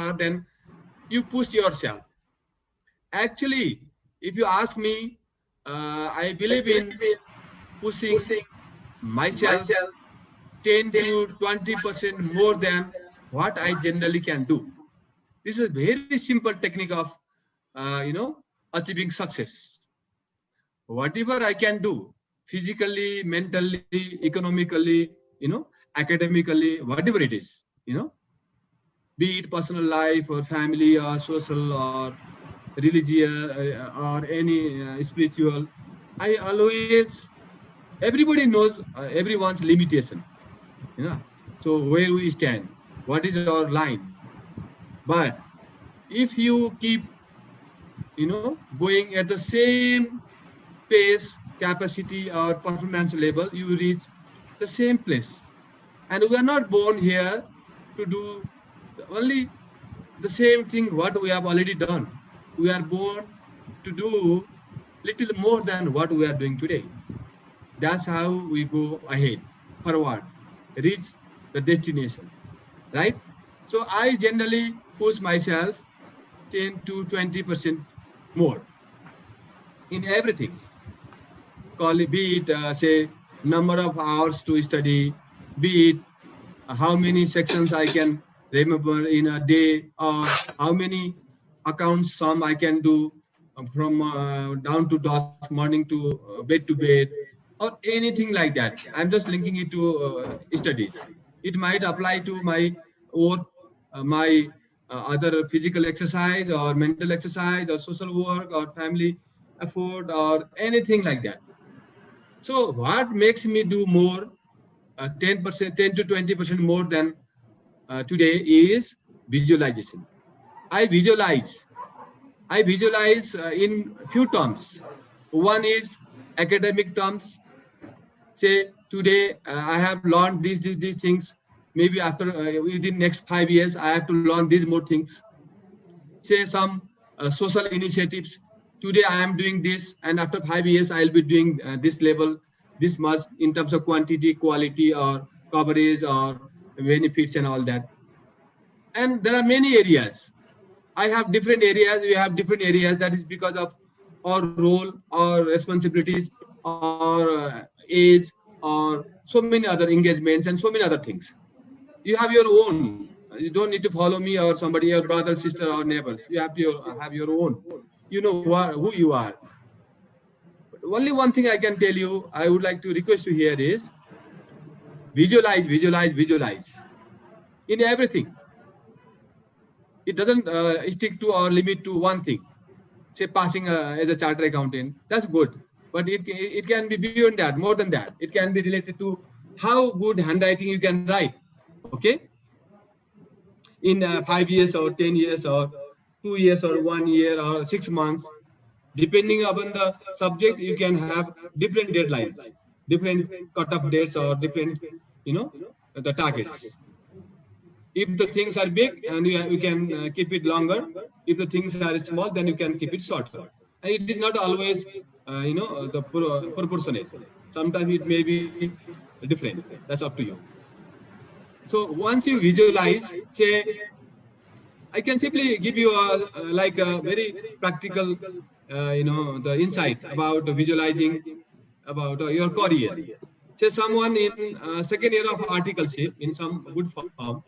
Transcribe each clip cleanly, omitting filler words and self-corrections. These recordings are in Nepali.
far, then you push yourself. Actually, if you ask me, I believe in pushing myself 10 to 20% more than what I generally can do. This is a very simple technique of, achieving success. Whatever I can do, physically, mentally, economically, academically, whatever it is, be it personal life or family or social or religious or any spiritual, I always, everybody knows everyone's limitation, so where we stand, what is our line. But if you keep, going at the same pace, capacity or performance level, you reach the same place. And we are not born here to do only the same thing what we have already done. We are born to do little more than what we are doing today. That's how we go ahead, forward, reach the destination, right? So I generally push myself 10 to 20% more in everything. Call it, be it say number of hours to study, be it how many sections I can remember in a day, or how many accounts sum I can do from down to dusk, morning to bed, or anything like that. I'm just linking it to studies. It might apply to my work, my other physical exercise or mental exercise or social work or family effort or anything like that. So what makes me do more, 10%, 10 to 20% more than today is visualization. I visualize. I visualize in few terms. One is academic terms. Say today I have learned these things. Maybe after within next 5 years I have to learn these more things. Say some social initiatives. Today I am doing this, and after 5 years I will be doing this level, this much in terms of quantity, quality, or coverage, or benefits, and all that. And there are many areas. I have different areas. We have different areas. That is because of our role, our responsibilities, or age, or so many other engagements, and so many other things. You have your own. You don't need to follow me or somebody, your brother, sister, or neighbors. You have to have your own. You know who you are. But only one thing I can tell you, I would like to request you here is visualize, visualize, visualize in everything. It doesn't stick to or limit to one thing. Say passing as a chartered accountant, that's good. But it can be beyond that, more than that. It can be related to how good handwriting you can write. Okay? In 5 years or 10 years or 2 years or 1 year or 6 months, depending upon the subject, you can have different deadlines, different cut-off dates, or different, the targets. If the things are big, and you can keep it longer. If the things are small, then you can keep it shorter. And it is not always, the proportionate. Sometimes it may be different. That's up to you. So once you visualize, say, I can simply give you a very practical, the insight about visualizing about your career. Say someone in second year of articleship in some good form,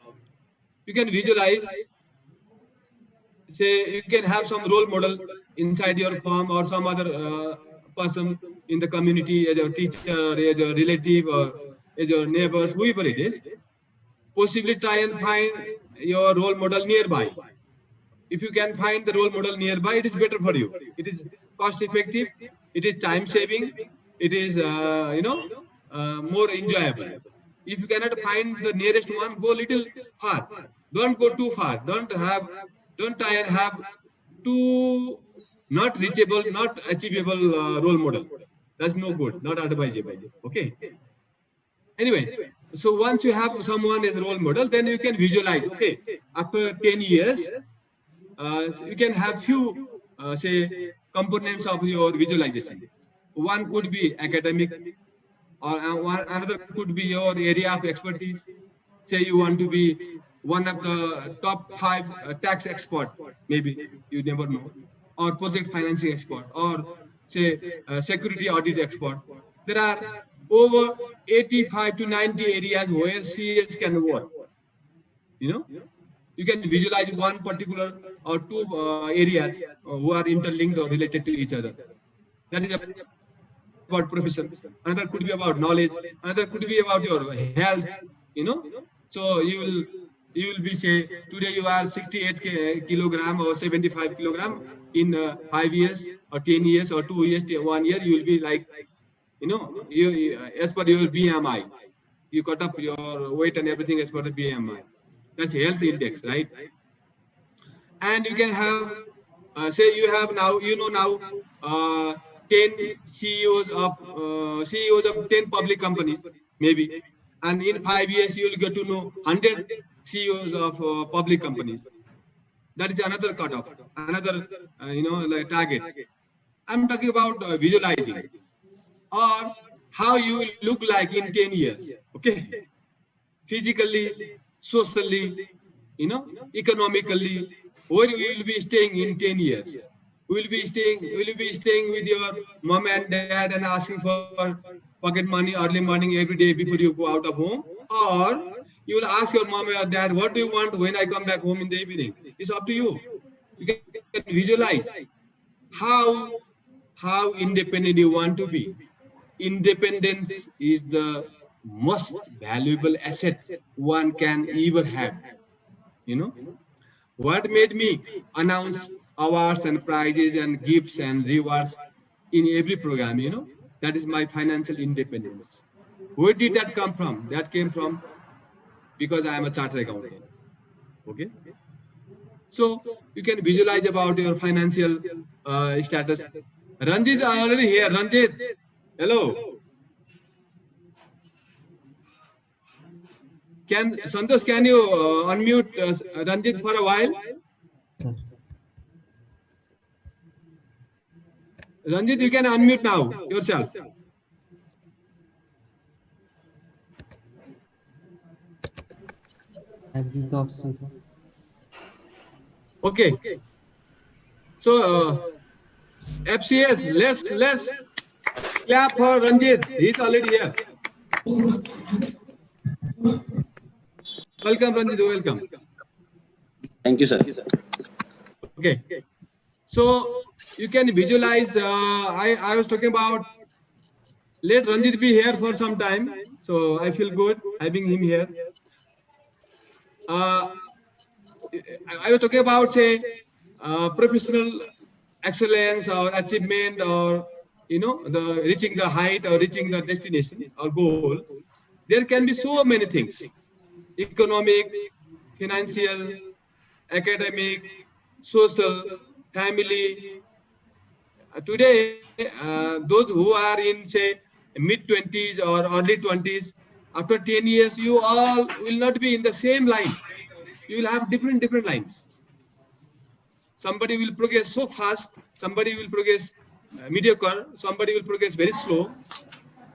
you can visualize. Say you can have some role model inside your firm or some other person in the community, as your teacher, as your relative, or as your neighbors, whoever it is. Possibly try and find your role model nearby. If you can find the role model nearby, it is better for you. It is cost effective. It is time saving. It is more enjoyable. If you cannot find the nearest one, go little far. Don't go too far. Don't try and have too not reachable, not achievable role model. That's no good. Not advisable. Okay. Anyway, so once you have someone as a role model, then you can visualize. Okay, after 10 years, you can have few say components of your visualization. One could be academic, or another could be your area of expertise. Say you want to be one of the top 5 tax expert, maybe, you never know, or project financing expert, or say security audit expert. There are over 85 to 90 areas where CS can work. You know, you can visualize one particular or two areas who are interlinked or related to each other. That is about profession. Another could be about knowledge. Another could be about your health. You know, so you will be say today you are 68 kilogram or 75 kilogram. In 5 years or 10 years or 2 years, 1 year, you will be like, you know, you as per your BMI, you cut up your weight and everything as per the BMI. That's health index, right? And you can have, say you have now, you know now, 10 CEOs of 10 public companies, maybe, and in 5 years you will get to know 100 CEOs of public companies. That is another cutoff, another like target. I'm talking about visualizing, or how you will look like in 10 years. Okay, physically, socially, economically, where you will be staying in 10 years. Will you be staying with your mom and dad and asking for pocket money early morning every day before you go out of home, or you will ask your mom or dad, what do you want when I come back home in the evening? It's up to you. You can visualize how independent you want to be. Independence is the most valuable asset one can ever have. What made me announce awards and prizes and gifts and rewards in every program, that is my financial independence. Where did that come from? That came from because I am a chartered accountant. Okay, so you can visualize about your financial status. Ranjit is already here. Ranjit, hello. Santosh, can you unmute Ranjit for a while? Ranjit, you can unmute now yourself. Okay. So FCS, let's clap for Ranjit. He's already here. Welcome, Ranjit. Welcome. Thank you, sir. Okay. So you can visualize. I was talking about. Let Ranjit be here for some time. So I feel good having him here. I was talking about, say, professional excellence or achievement, or the reaching the height or reaching the destination or goal. There can be so many things: economic, financial, academic, social, family. Today, those who are in, say, mid-20s or early 20s, after 10 years, you all will not be in the same line. You will have different lines. Somebody will progress so fast, somebody will progress mediocre, somebody will progress very slow,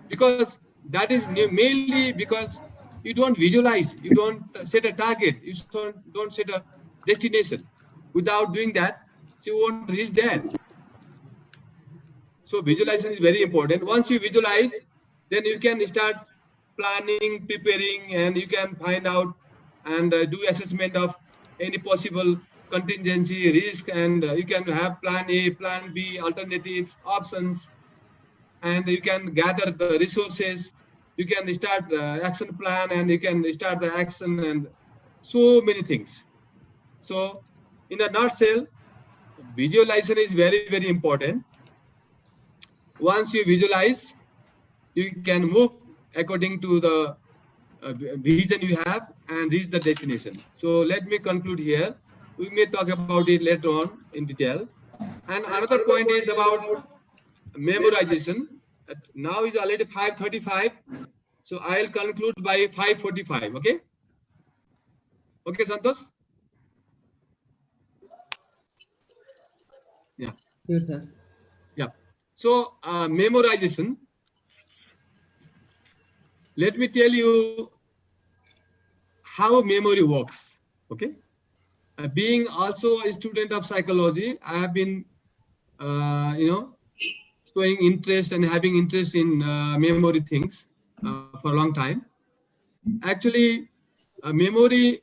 because that is mainly because you don't visualize, you don't set a target, you don't set a destination. Without doing that, you won't reach there. So visualization is very important. Once you visualize, then you can start planning, preparing, and you can find out and do assessment of any possible contingency, risk, and you can have plan A, plan B, alternatives, options, and you can gather the resources. You can start action plan, and you can start the action, and so many things. So in a nutshell, visualization is very, very important. Once you visualize, you can move according to the vision you have and reach the destination. So let me conclude here. We may talk about it later on in detail. And another point is about memorization. Now is already 5:35. So I'll conclude by 5:45. Okay? Okay, Santosh? Yeah. Yes, sir. Yeah. So memorization. Let me tell you how memory works. Okay. Being also a student of psychology, I have been, showing interest and having interest in memory things for a long time. Actually, memory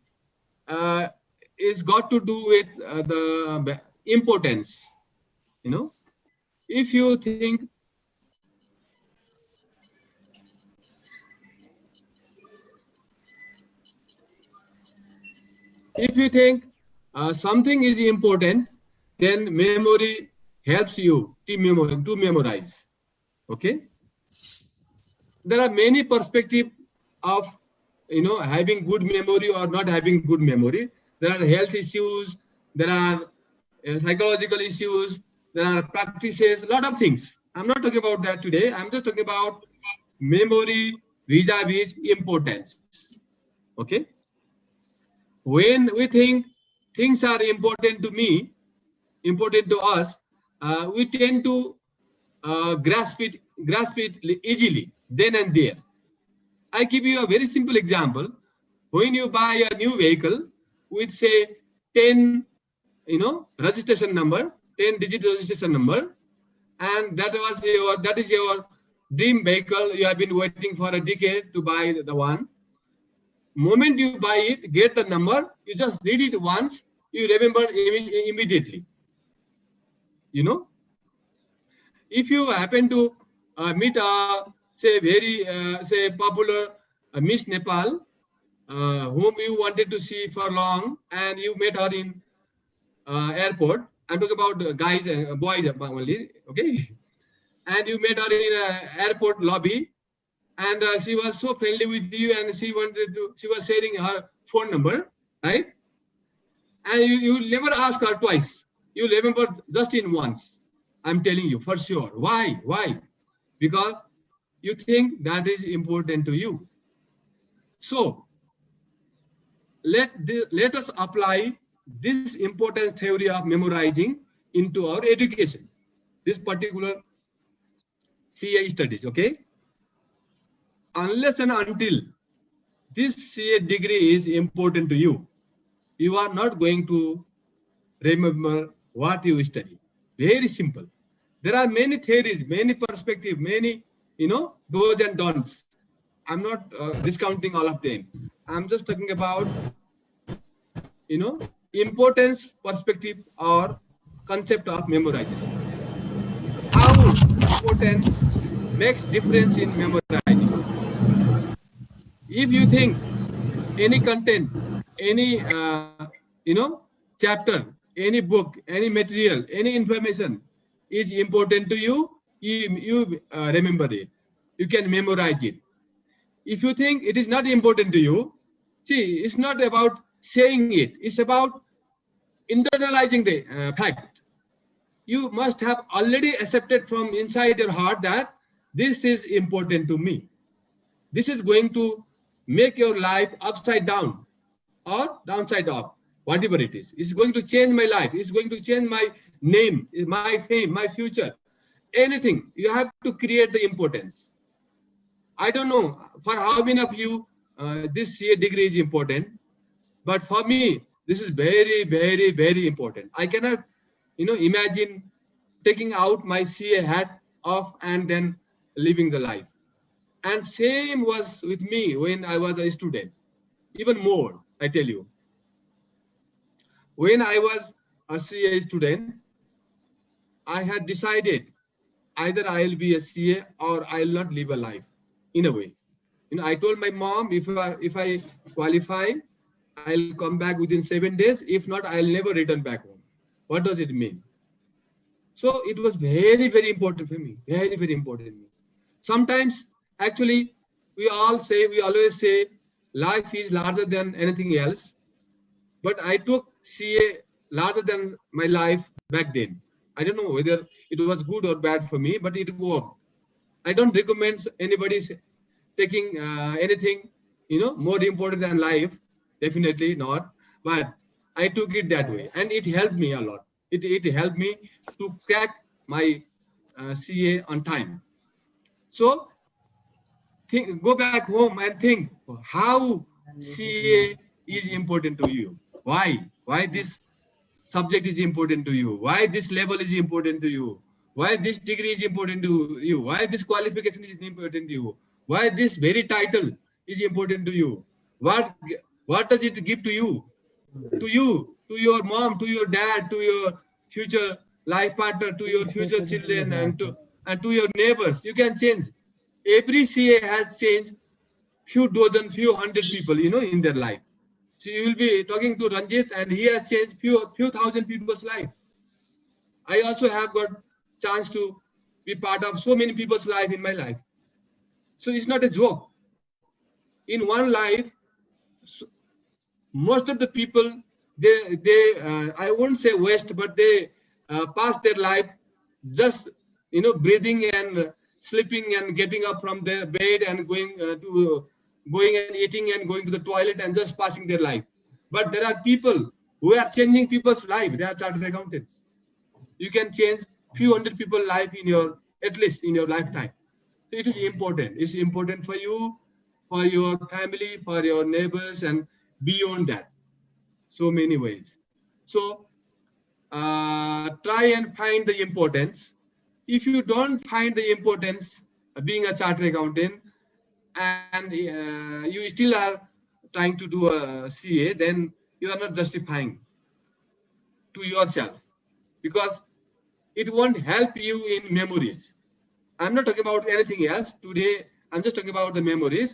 is got to do with the importance. If you think something is important, then memory helps you to memorize. Okay. There are many perspectives of having good memory or not having good memory. There are health issues, there are psychological issues, there are practices, a lot of things. I'm not talking about that today. I'm just talking about memory vis-a-vis importance. Okay. When we think things are important to me, important to us, we tend to grasp it easily then and there. I give you a very simple example. When you buy a new vehicle with say 10, registration number, 10-digit registration number, and that is your dream vehicle. You have been waiting for a decade to buy the one. Moment you buy it, get the number, you just read it once, you remember immediately. If you happen to meet a very popular Miss Nepal, whom you wanted to see for long, and you met her in airport. I'm talking about guys and boys only, okay? And you met her in airport lobby, and she was so friendly with you, and she was sharing her phone number, right? And you never ask her twice. You remember just in once. I'm telling you for sure. Why? Why? Because you think that is important to you. So let us apply this importance theory of memorizing into our education, this particular CA studies, okay? Unless and until this CA degree is important to you, you are not going to remember what you study. Very simple. There are many theories, many perspectives, many, do's and don'ts. I'm not discounting all of them. I'm just talking about, importance perspective or concept of memorization. How importance makes difference in memorizing. If you think any content, any, chapter, any book, any material, any information is important to you, you remember it. You can memorize it. If you think it is not important to you, see, it's not about saying it. It's about internalizing the fact. You must have already accepted from inside your heart that this is important to me. This is going to make your life upside down or downside up, whatever it is. It's going to change my life. It's going to change my name, my fame, my future. Anything. You have to create the importance. I don't know for how many of you this CA degree is important, but for me, this is very, very, very important. I cannot, imagine taking out my CA hat off and then living the life. And same was with me when I was a student. Even more, I tell you. When I was a CA student, I had decided either I will be a CA or I will not live a life in a way. I told my mom, if I qualify, I'll come back within 7 days. If not, I'll never return back home. What does it mean? So it was very, very important for me. Very, very important for me. Sometimes, actually, we always say, life is larger than anything else. But I took CA larger than my life back then. I don't know whether it was good or bad for me, but it worked. I don't recommend anybody taking anything, more important than life. Definitely not. But I took it that way, and it helped me a lot. It helped me to crack my CA on time. So go back home and think how CA is important to you. Why this subject is important to you? Why this level is important to you? Why this degree is important to you? Why this qualification is important to you? Why this very title is important to you? What does it give to you? To you, to your mom, to your dad, to your future life partner, to your future children, and to your neighbors. You can change. Every CA has changed few dozen, few hundred people, in their life. So you will be talking to Ranjit, and he has changed few thousand people's life. I also have got chance to be part of so many people's life in my life. So it's not a joke. In one life, most of the people, they I won't say waste, but they pass their life just breathing and sleeping and getting up from their bed and going and eating and going to the toilet and just passing their life. But there are people who are changing people's life. They are chartered accountants. You can change few hundred people's life at least in your lifetime. So it is important. It's important for you, for your family, for your neighbors, and beyond that. So many ways. So try and find the importance. If you don't find the importance of being a chartered accountant and you still are trying to do a CA, then you are not justifying to yourself, because it won't help you in memories. I'm not talking about anything else today. I'm just talking about the memories.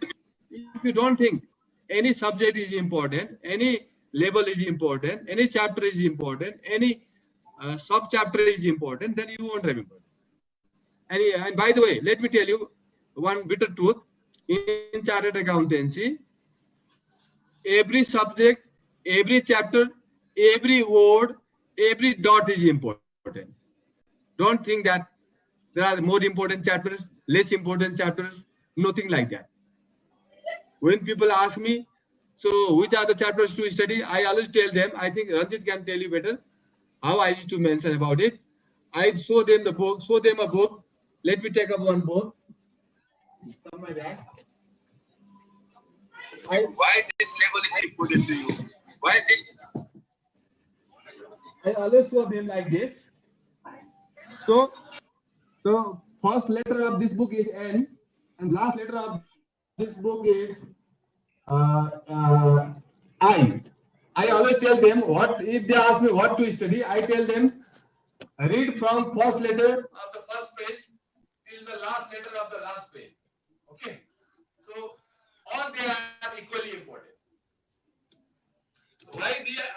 If you don't think any subject is important, any level is important, any chapter is important, any sub-chapter is important, then you won't remember. And by the way, let me tell you one bitter truth. In chartered accountancy, every subject, every chapter, every word, every dot is important. Don't think that there are more important chapters, less important chapters, nothing like that. When people ask me, so which are the chapters to study, I always tell them, I think Ranjit can tell you better how I used to mention about it. I show them a book. Let me take up one book. From my bag. Why this level is important to you? Why this? I always show them like this. So first letter of this book is N, and last letter of this book is I. I always tell them if they ask me what to study, I tell them read from first letter of the first page till the last letter of the last page. Okay, so all they are equally important. Why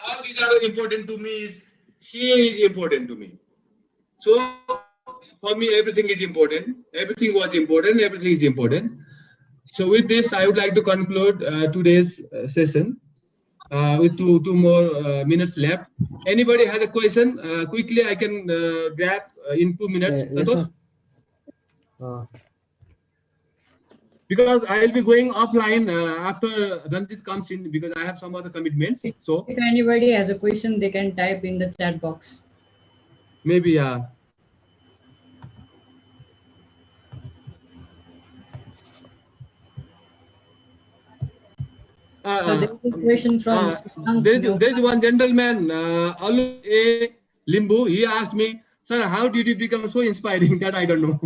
all these are important to me is CA is important to me. So for me, everything is important. Everything was important. Everything is important. So with this, I would like to conclude today's session with two more minutes left. Anybody has a question? Quickly, I can grab in 2 minutes. Yes, because I will be going offline after Ranjit comes in, because I have some other commitments. So if anybody has a question, they can type in the chat box. Maybe So there is a question from there is one gentleman, Alu A. Limbu. He asked me, sir, how did you become so inspiring? That I don't know.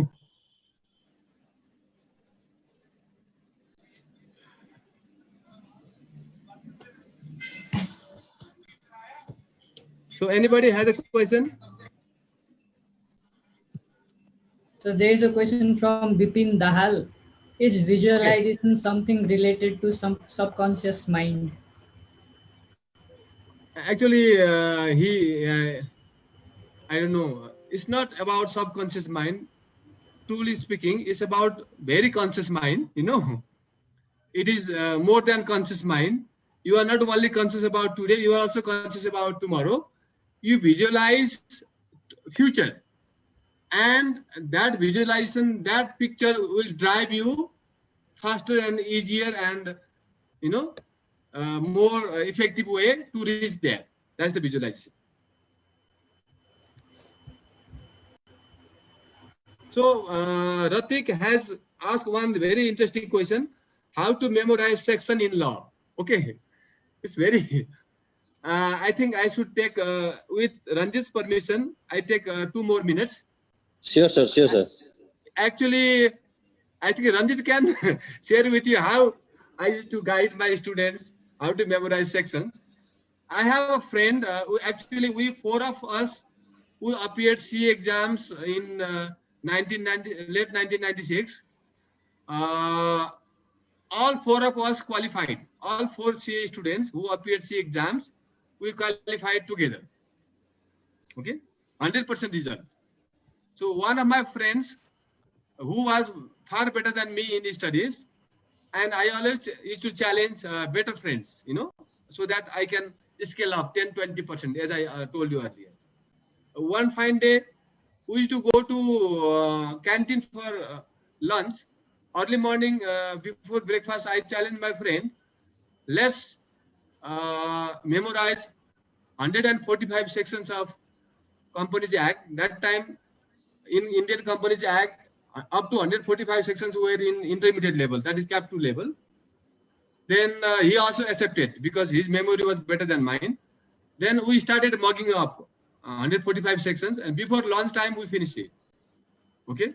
So anybody has a question? So there is a question from Bipin Dahal. Is visualization something related to some subconscious mind? Actually, I don't know. It's not about subconscious mind. Truly speaking, it's about very conscious mind. It is more than conscious mind. You are not only conscious about today, you are also conscious about tomorrow. You visualize future, and that visualization, that picture will drive you faster and easier and more effective way to reach there. That's the visualization. So Ratik has asked one very interesting question: how to memorize section in law? Okay, it's very I think I should take, with Ranjit's permission, I take 2 more minutes. Sure, sir. Sure, sir. Actually, I think Ranjit can share with you how I used to guide my students how to memorize sections. I have a friend who actually, we 4 of us who appeared CA exams in late 1996. All 4 of us qualified. All 4 CA students who appeared CA exams, we qualified together. Okay, 100% result. So one of my friends who was far better than me in studies, and I always used to challenge better friends, so that I can scale up 10-20%, as I told you earlier. One fine day, we used to go to canteen for lunch. Early morning, before breakfast, I challenged my friend, let's memorize 145 sections of Companies Act. That time, in Indian Companies Act, up to 145 sections were in intermediate level, that is Cap 2 level. Then he also accepted because his memory was better than mine. Then we started mugging up 145 sections, and before lunch time we finished it. Okay.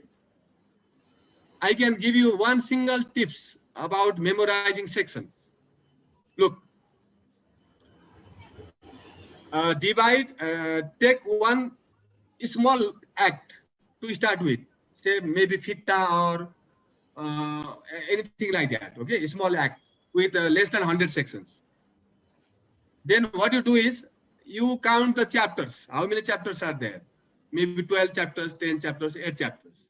I can give you one single tips about memorizing sections. Look, take one small act to start with, say maybe fitta or anything like that. Okay, a small act with less than 100 sections. Then what you do is you count the chapters. How many chapters are there? Maybe 12 chapters, 10 chapters, 8 chapters.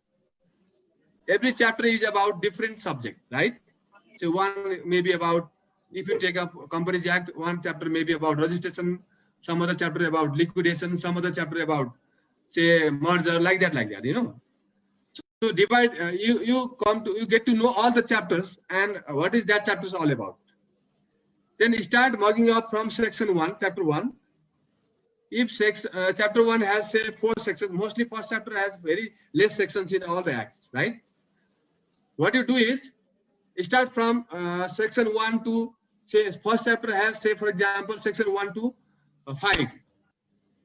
Every chapter is about different subject, right? So one may be about, if you take up Companies Act, one chapter may be about registration, some other chapter about liquidation, some other chapter about, say, merger, like that, So divide, you get to know all the chapters and what is that chapters all about. Then you start mugging up from section 1, chapter 1. If chapter 1 has, say, 4 sections, mostly first chapter has very less sections in all the acts, right? What you do is, start from section 1 to, say, first chapter has, say, for example, section 1 to 5.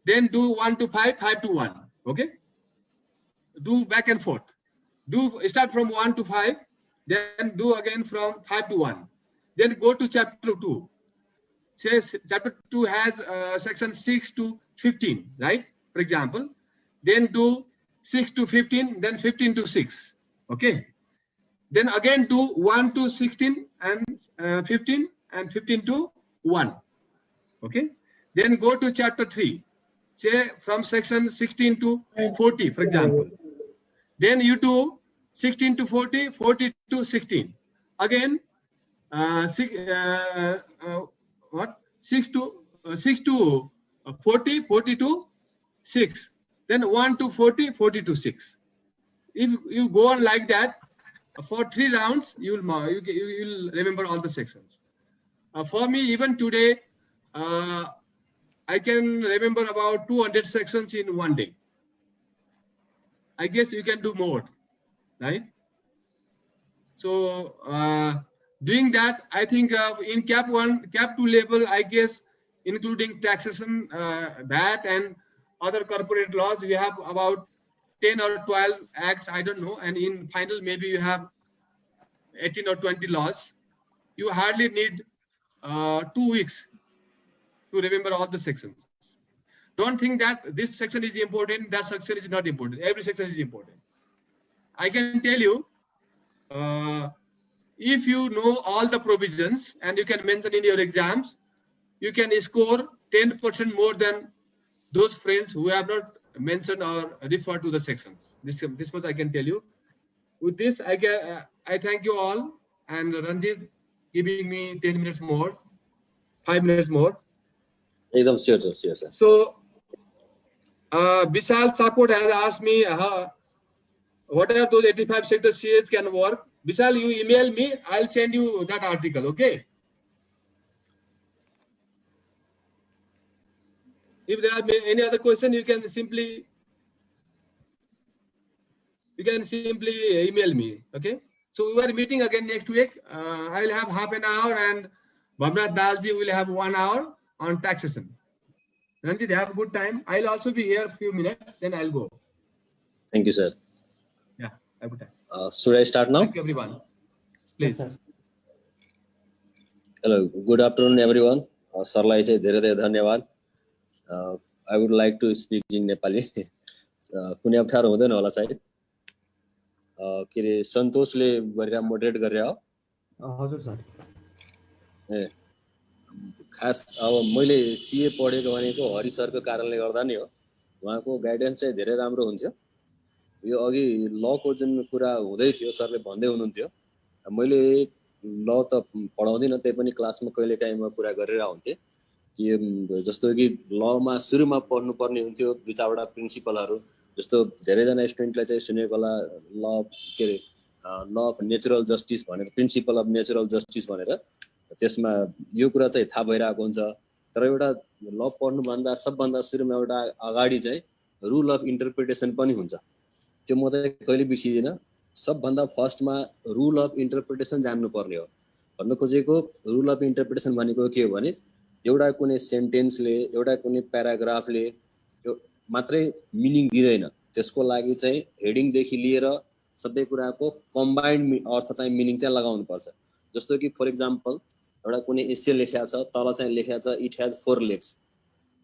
Then do 1 to 5, 5 to 1. Okay? Do back and forth. Start from 1 to 5, then do again from 5 to 1. Then go to chapter 2. Say chapter 2 has section 6 to 15, right? For example, then do 6 to 15, then 15 to 6. Okay? Then again do 1 to 16 and 15 and 15 to 1. Okay? Then go to chapter 3. Say from section 16 to 40, for example. Then you do 16 to 40, 40 to 16. Again, 6 to 40, 40 to 6. Then 1 to 40, 40 to 6. If you go on like that, for 3 rounds, you'll remember all the sections. For me, even today, I can remember about 200 sections in one day. I guess you can do more, right? So doing that, I think in Cap 1, Cap 2 level, I guess, including taxation, VAT and other corporate laws, we have about 10 or 12 acts, I don't know. And in final, maybe you have 18 or 20 laws. You hardly need 2 weeks to remember all the sections. Don't think that this section is important, that section is not important. Every section is important. I can tell you, if you know all the provisions and you can mention in your exams, you can score 10% more than those friends who have not mentioned or referred to the sections. This much I can tell you. With this, I thank you all, and Ranjit giving me 10 minutes more, 5 minutes more. Ekdam sure, sir. Sure, sir. So, Vishal Sakot has asked me what are those 85 sector CAs can work. Vishal, you email me, I'll send you that article, okay? If there are any other question, you can simply email me, okay? So we are meeting again next week. I will have half an hour and Bhamnath Dalji will have 1 hour. on taxation. Ranjit, have a good time. I'll also be here a few minutes, then I'll go. Thank you, sir. Yeah, have a good time. Should I start now? Thank you, everyone. Please. Yes, sir. Hello, good afternoon, everyone. Sarlai चाहिँ धेरै धेरै धन्यवाद. I would like to speak in Nepali. कुनै अप्ठ्यारो हुँदैन होला सायद. के रे सन्तोषले गरेर मोडरेट गरेर हो. हजुर सर. ए खास अब मैले सीए पढेको भनेको हरि सरको कारणले गर्दा नि हो. उहाँको गाइडेन्स चाहिँ धेरै राम्रो हुन्थ्यो. यो अघि लको जुन कुरा हुँदै थियो सरले भन्दै हुनुहुन्थ्यो. मैले ल त पढाउँदिनँ, त्यही पनि क्लासमा कहिलेकाहीँ म कुरा गरेर आउँथेँ कि जस्तो कि लमा सुरुमा पढ्नुपर्ने हुन्थ्यो 2-4वटा प्रिन्सिपलहरू. जस्तो धेरैजना स्टुडेन्टलाई चाहिँ सुनेको होला ल के अरे ल अफ नेचुरल जस्टिस भनेर, प्रिन्सिपल अफ नेचुरल जस्टिस भनेर. त्यसमा यो कुरा चाहिँ थाहा भइरहेको हुन्छ. तर एउटा ल पढ्नुभन्दा सबभन्दा सुरुमा एउटा अगाडि चाहिँ रुल अफ इन्टरप्रिटेसन पनि हुन्छ. त्यो म चाहिँ कहिले बिर्सिदिनँ. सबभन्दा फर्स्टमा रुल अफ इन्टरप्रिटेसन जान्नुपर्ने हो. भन्न खोजेको रुल अफ इन्टरप्रिटेसन भनेको के हो भने एउटा कुनै सेन्टेन्सले, एउटा कुनै प्याराग्राफले मात्रै मिनिङ दिँदैन. त्यसको लागि चाहिँ हेडिङदेखि लिएर सबै कुराको कम्बाइन्ड अर्थ चाहिँ मिनिङ चाहिँ लगाउनुपर्छ. जस्तो कि फर इक्जाम्पल एउटा कुनै एसे लेखेको छ, तल चाहिँ लेखेको छ इट हेज 4 लेग्स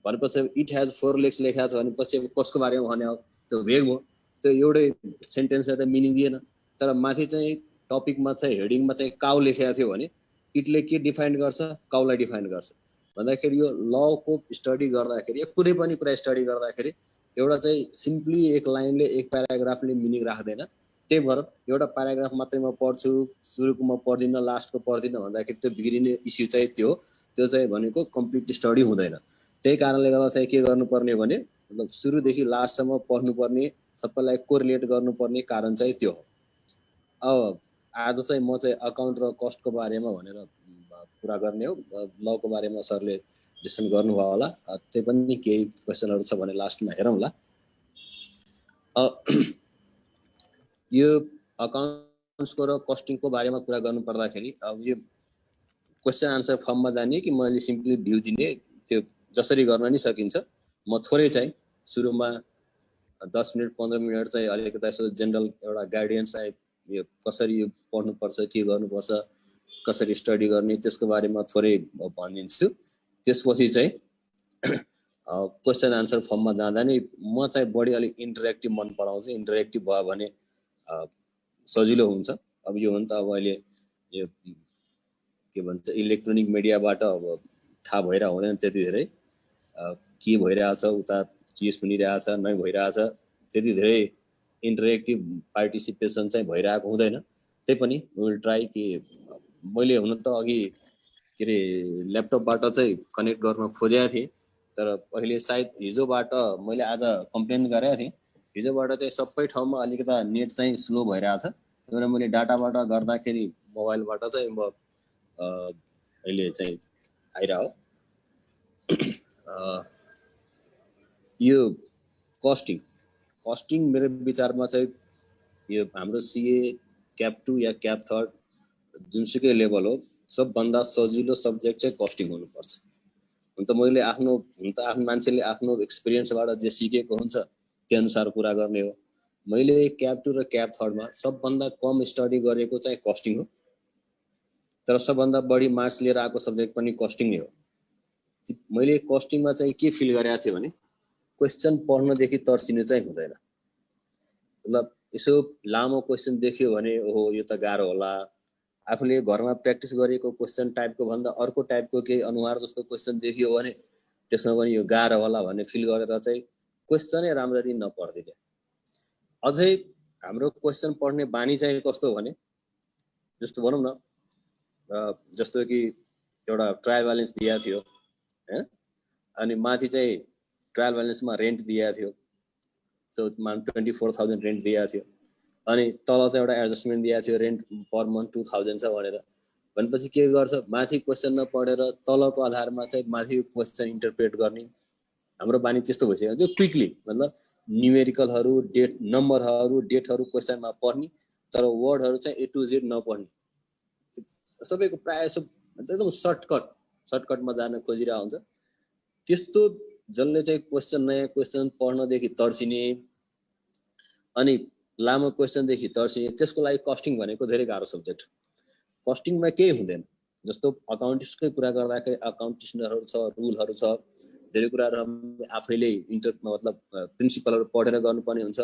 भनेपछि इट हेज 4 लेग्स लेखेको छ भनेपछि कसको बारेमा भने हो? त्यो भेग हो. त्यो एउटै सेन्टेन्सले त मिनिङ दिएन. तर माथि चाहिँ टपिकमा चाहिँ हेडिङमा चाहिँ काउ लेखेको थियो भने इटले के डिफाइन गर्छ? काउलाई डिफाइन गर्छ. भन्दाखेरि यो लको स्टडी गर्दाखेरि या कुनै पनि कुरा स्टडी गर्दाखेरि एउटा चाहिँ सिम्पली एक लाइनले, एक प्याराग्राफले मिनिङ राख्दैन. त्यही भएर एउटा प्याराग्राफ मात्रै म पढ्छु, सुरुको म पढ्दिनँ, लास्टको पढ्दिनँ भन्दाखेरि त्यो बिग्रिने इस्यु चाहिँ त्यो चाहिँ भनेको कम्प्लिट स्टडी हुँदैन. त्यही कारणले गर्दा चाहिँ के गर्नुपर्ने भने मतलब सुरुदेखि लास्टसम्म पढ्नुपर्ने, सबैलाई कोरिलेट गर्नुपर्ने कारण चाहिँ त्यो हो. अब आज चाहिँ म चाहिँ अकाउन्ट र कस्टको बारेमा भनेर कुरा गर्ने हो. लको बारेमा सरले डिस्कसन गर्नुभयो होला. त्यही पनि केही क्वेसनहरू छ भने लास्टमा हेरौँला. यो अकाउन्ट्सको र कस्टिङको बारेमा कुरा गर्नु पर्दाखेरि अब यो क्वेसन आन्सर फर्ममा जाने कि मैले सिम्पली भ्यू दिने, त्यो जसरी गर्न नि सकिन्छ. म थोरै चाहिँ सुरुमा 10 मिनट 15 मिनट चाहिँ अलिकति यसो जेनरल एउटा गाइडेन्स चाहिँ यो कसरी यो पढ्नुपर्छ, के गर्नुपर्छ, कसरी स्टडी गर्ने, त्यसको बारेमा थोरै भनिदिन्छु. त्यसपछि चाहिँ क्वेसन आन्सर फर्ममा जाँदा नि म चाहिँ बढी अलिक इन्टरेक्टिभ मन पराउँछु. इन्टरेक्टिभ भयो भने सजिलो हुन्छ. अब यो हो नि त, अब अहिले यो के भन्छ इलेक्ट्रोनिक मिडियाबाट अब थाहा भइरहेको हुँदैन त्यति धेरै के भइरहेछ, उता के सुनिरहेछ, नै भइरहेछ, त्यति धेरै इन्टरेक्टिभ पार्टिसिपेसन चाहिँ भइरहेको हुँदैन. त्यही पनि विल ट्राई कि मैले हुन त अघि के अरे ल्यापटपबाट चाहिँ कनेक्ट गर्न खोजेको थिएँ, तर अहिले सायद हिजोबाट मैले आज कम्प्लेन गरेको थिएँ. हिजोबाट चाहिँ सबै ठाउँमा अलिकति नेट चाहिँ स्लो भइरहेछ. त्यही भएर मैले डाटाबाट गर्दाखेरि मोबाइलबाट चाहिँ म अहिले चाहिँ आइरह्यो. यो कस्टिङ मेरो विचारमा चाहिँ यो हाम्रो सीए क्याप 2 या क्याप 3 जुनसुकै लेभल हो, सबभन्दा सजिलो सब्जेक्ट चाहिँ कस्टिङ हुनुपर्छ. हुन त मैले आफ्नो मान्छेले आफ्नो एक्सपिरियन्सबाट जे सिकेको हुन्छ त्यो अनुसार कुरा गर्ने हो. मैले क्याप 2 र क्याप 3 मा सबभन्दा कम स्टडी गरेको चाहिँ कस्टिङ हो. तर सबभन्दा बढी मार्क्स लिएर आएको सब्जेक्ट पनि कस्टिङ नै हो. मैले कस्टिङमा चाहिँ के फिल गरेको थिएँ भने क्वेसन पढ्नदेखि तर्सिनु चाहिँ हुँदैन. मतलब यसो लामो क्वेसन देख्यो भने ओहो यो त गाह्रो होला, आफूले घरमा प्र्याक्टिस गरेको क्वेसन टाइपको भन्दा अर्को टाइपको केही अनुहार जस्तो क्वेसन देखियो भने त्यसमा पनि यो गाह्रो होला भन्ने फिल गरेर चाहिँ क्वेसनै राम्ररी नपढ्दिने. अझै हाम्रो क्वेसन पढ्ने बानी चाहिँ कस्तो भने जस्तो भनौँ न, जस्तो कि एउटा ट्रायल ब्यालेन्स दिएको थियो अनि माथि चाहिँ ट्रायल ब्यालेन्समा रेन्ट दिएको थियो, सो 24,000 रेन्ट दिएको थियो, अनि तल चाहिँ एउटा एडजस्टमेन्ट दिएको थियो रेन्ट पर मन्थ 2,000 छ भनेपछि के गर्छ, माथि क्वेसन नपढेर तलको आधारमा चाहिँ माथि क्वेसन इन्टरप्रेट गर्ने हाम्रो बानी त्यस्तो भइसक्यो. त्यो क्विकली मतलब न्युमेरिकलहरू, डेट नम्बरहरू, डेटहरू क्वेसनमा पढ्ने, तर वर्डहरू चाहिँ A to Z नपढ्ने. सबैको प्रायः सब एकदम सर्टकटमा जान खोजिरहेको हुन्छ. त्यस्तो जसले चाहिँ क्वेसन नयाँ क्वेसन पढ्नदेखि तर्सिने अनि लामो क्वेसनदेखि तर्सिने त्यसको लागि कस्टिङ भनेको धेरै गाह्रो सब्जेक्ट। कस्टिङमा केही हुँदैन, जस्तो अकाउन्टिक्सकै कुरा गर्दाखेरि अकाउन्टिक्सनहरू छ, रुलहरू छ, धेरै कुराहरू आफैले मतलब प्रिन्सिपलहरू पढेर गर्नुपर्ने हुन्छ।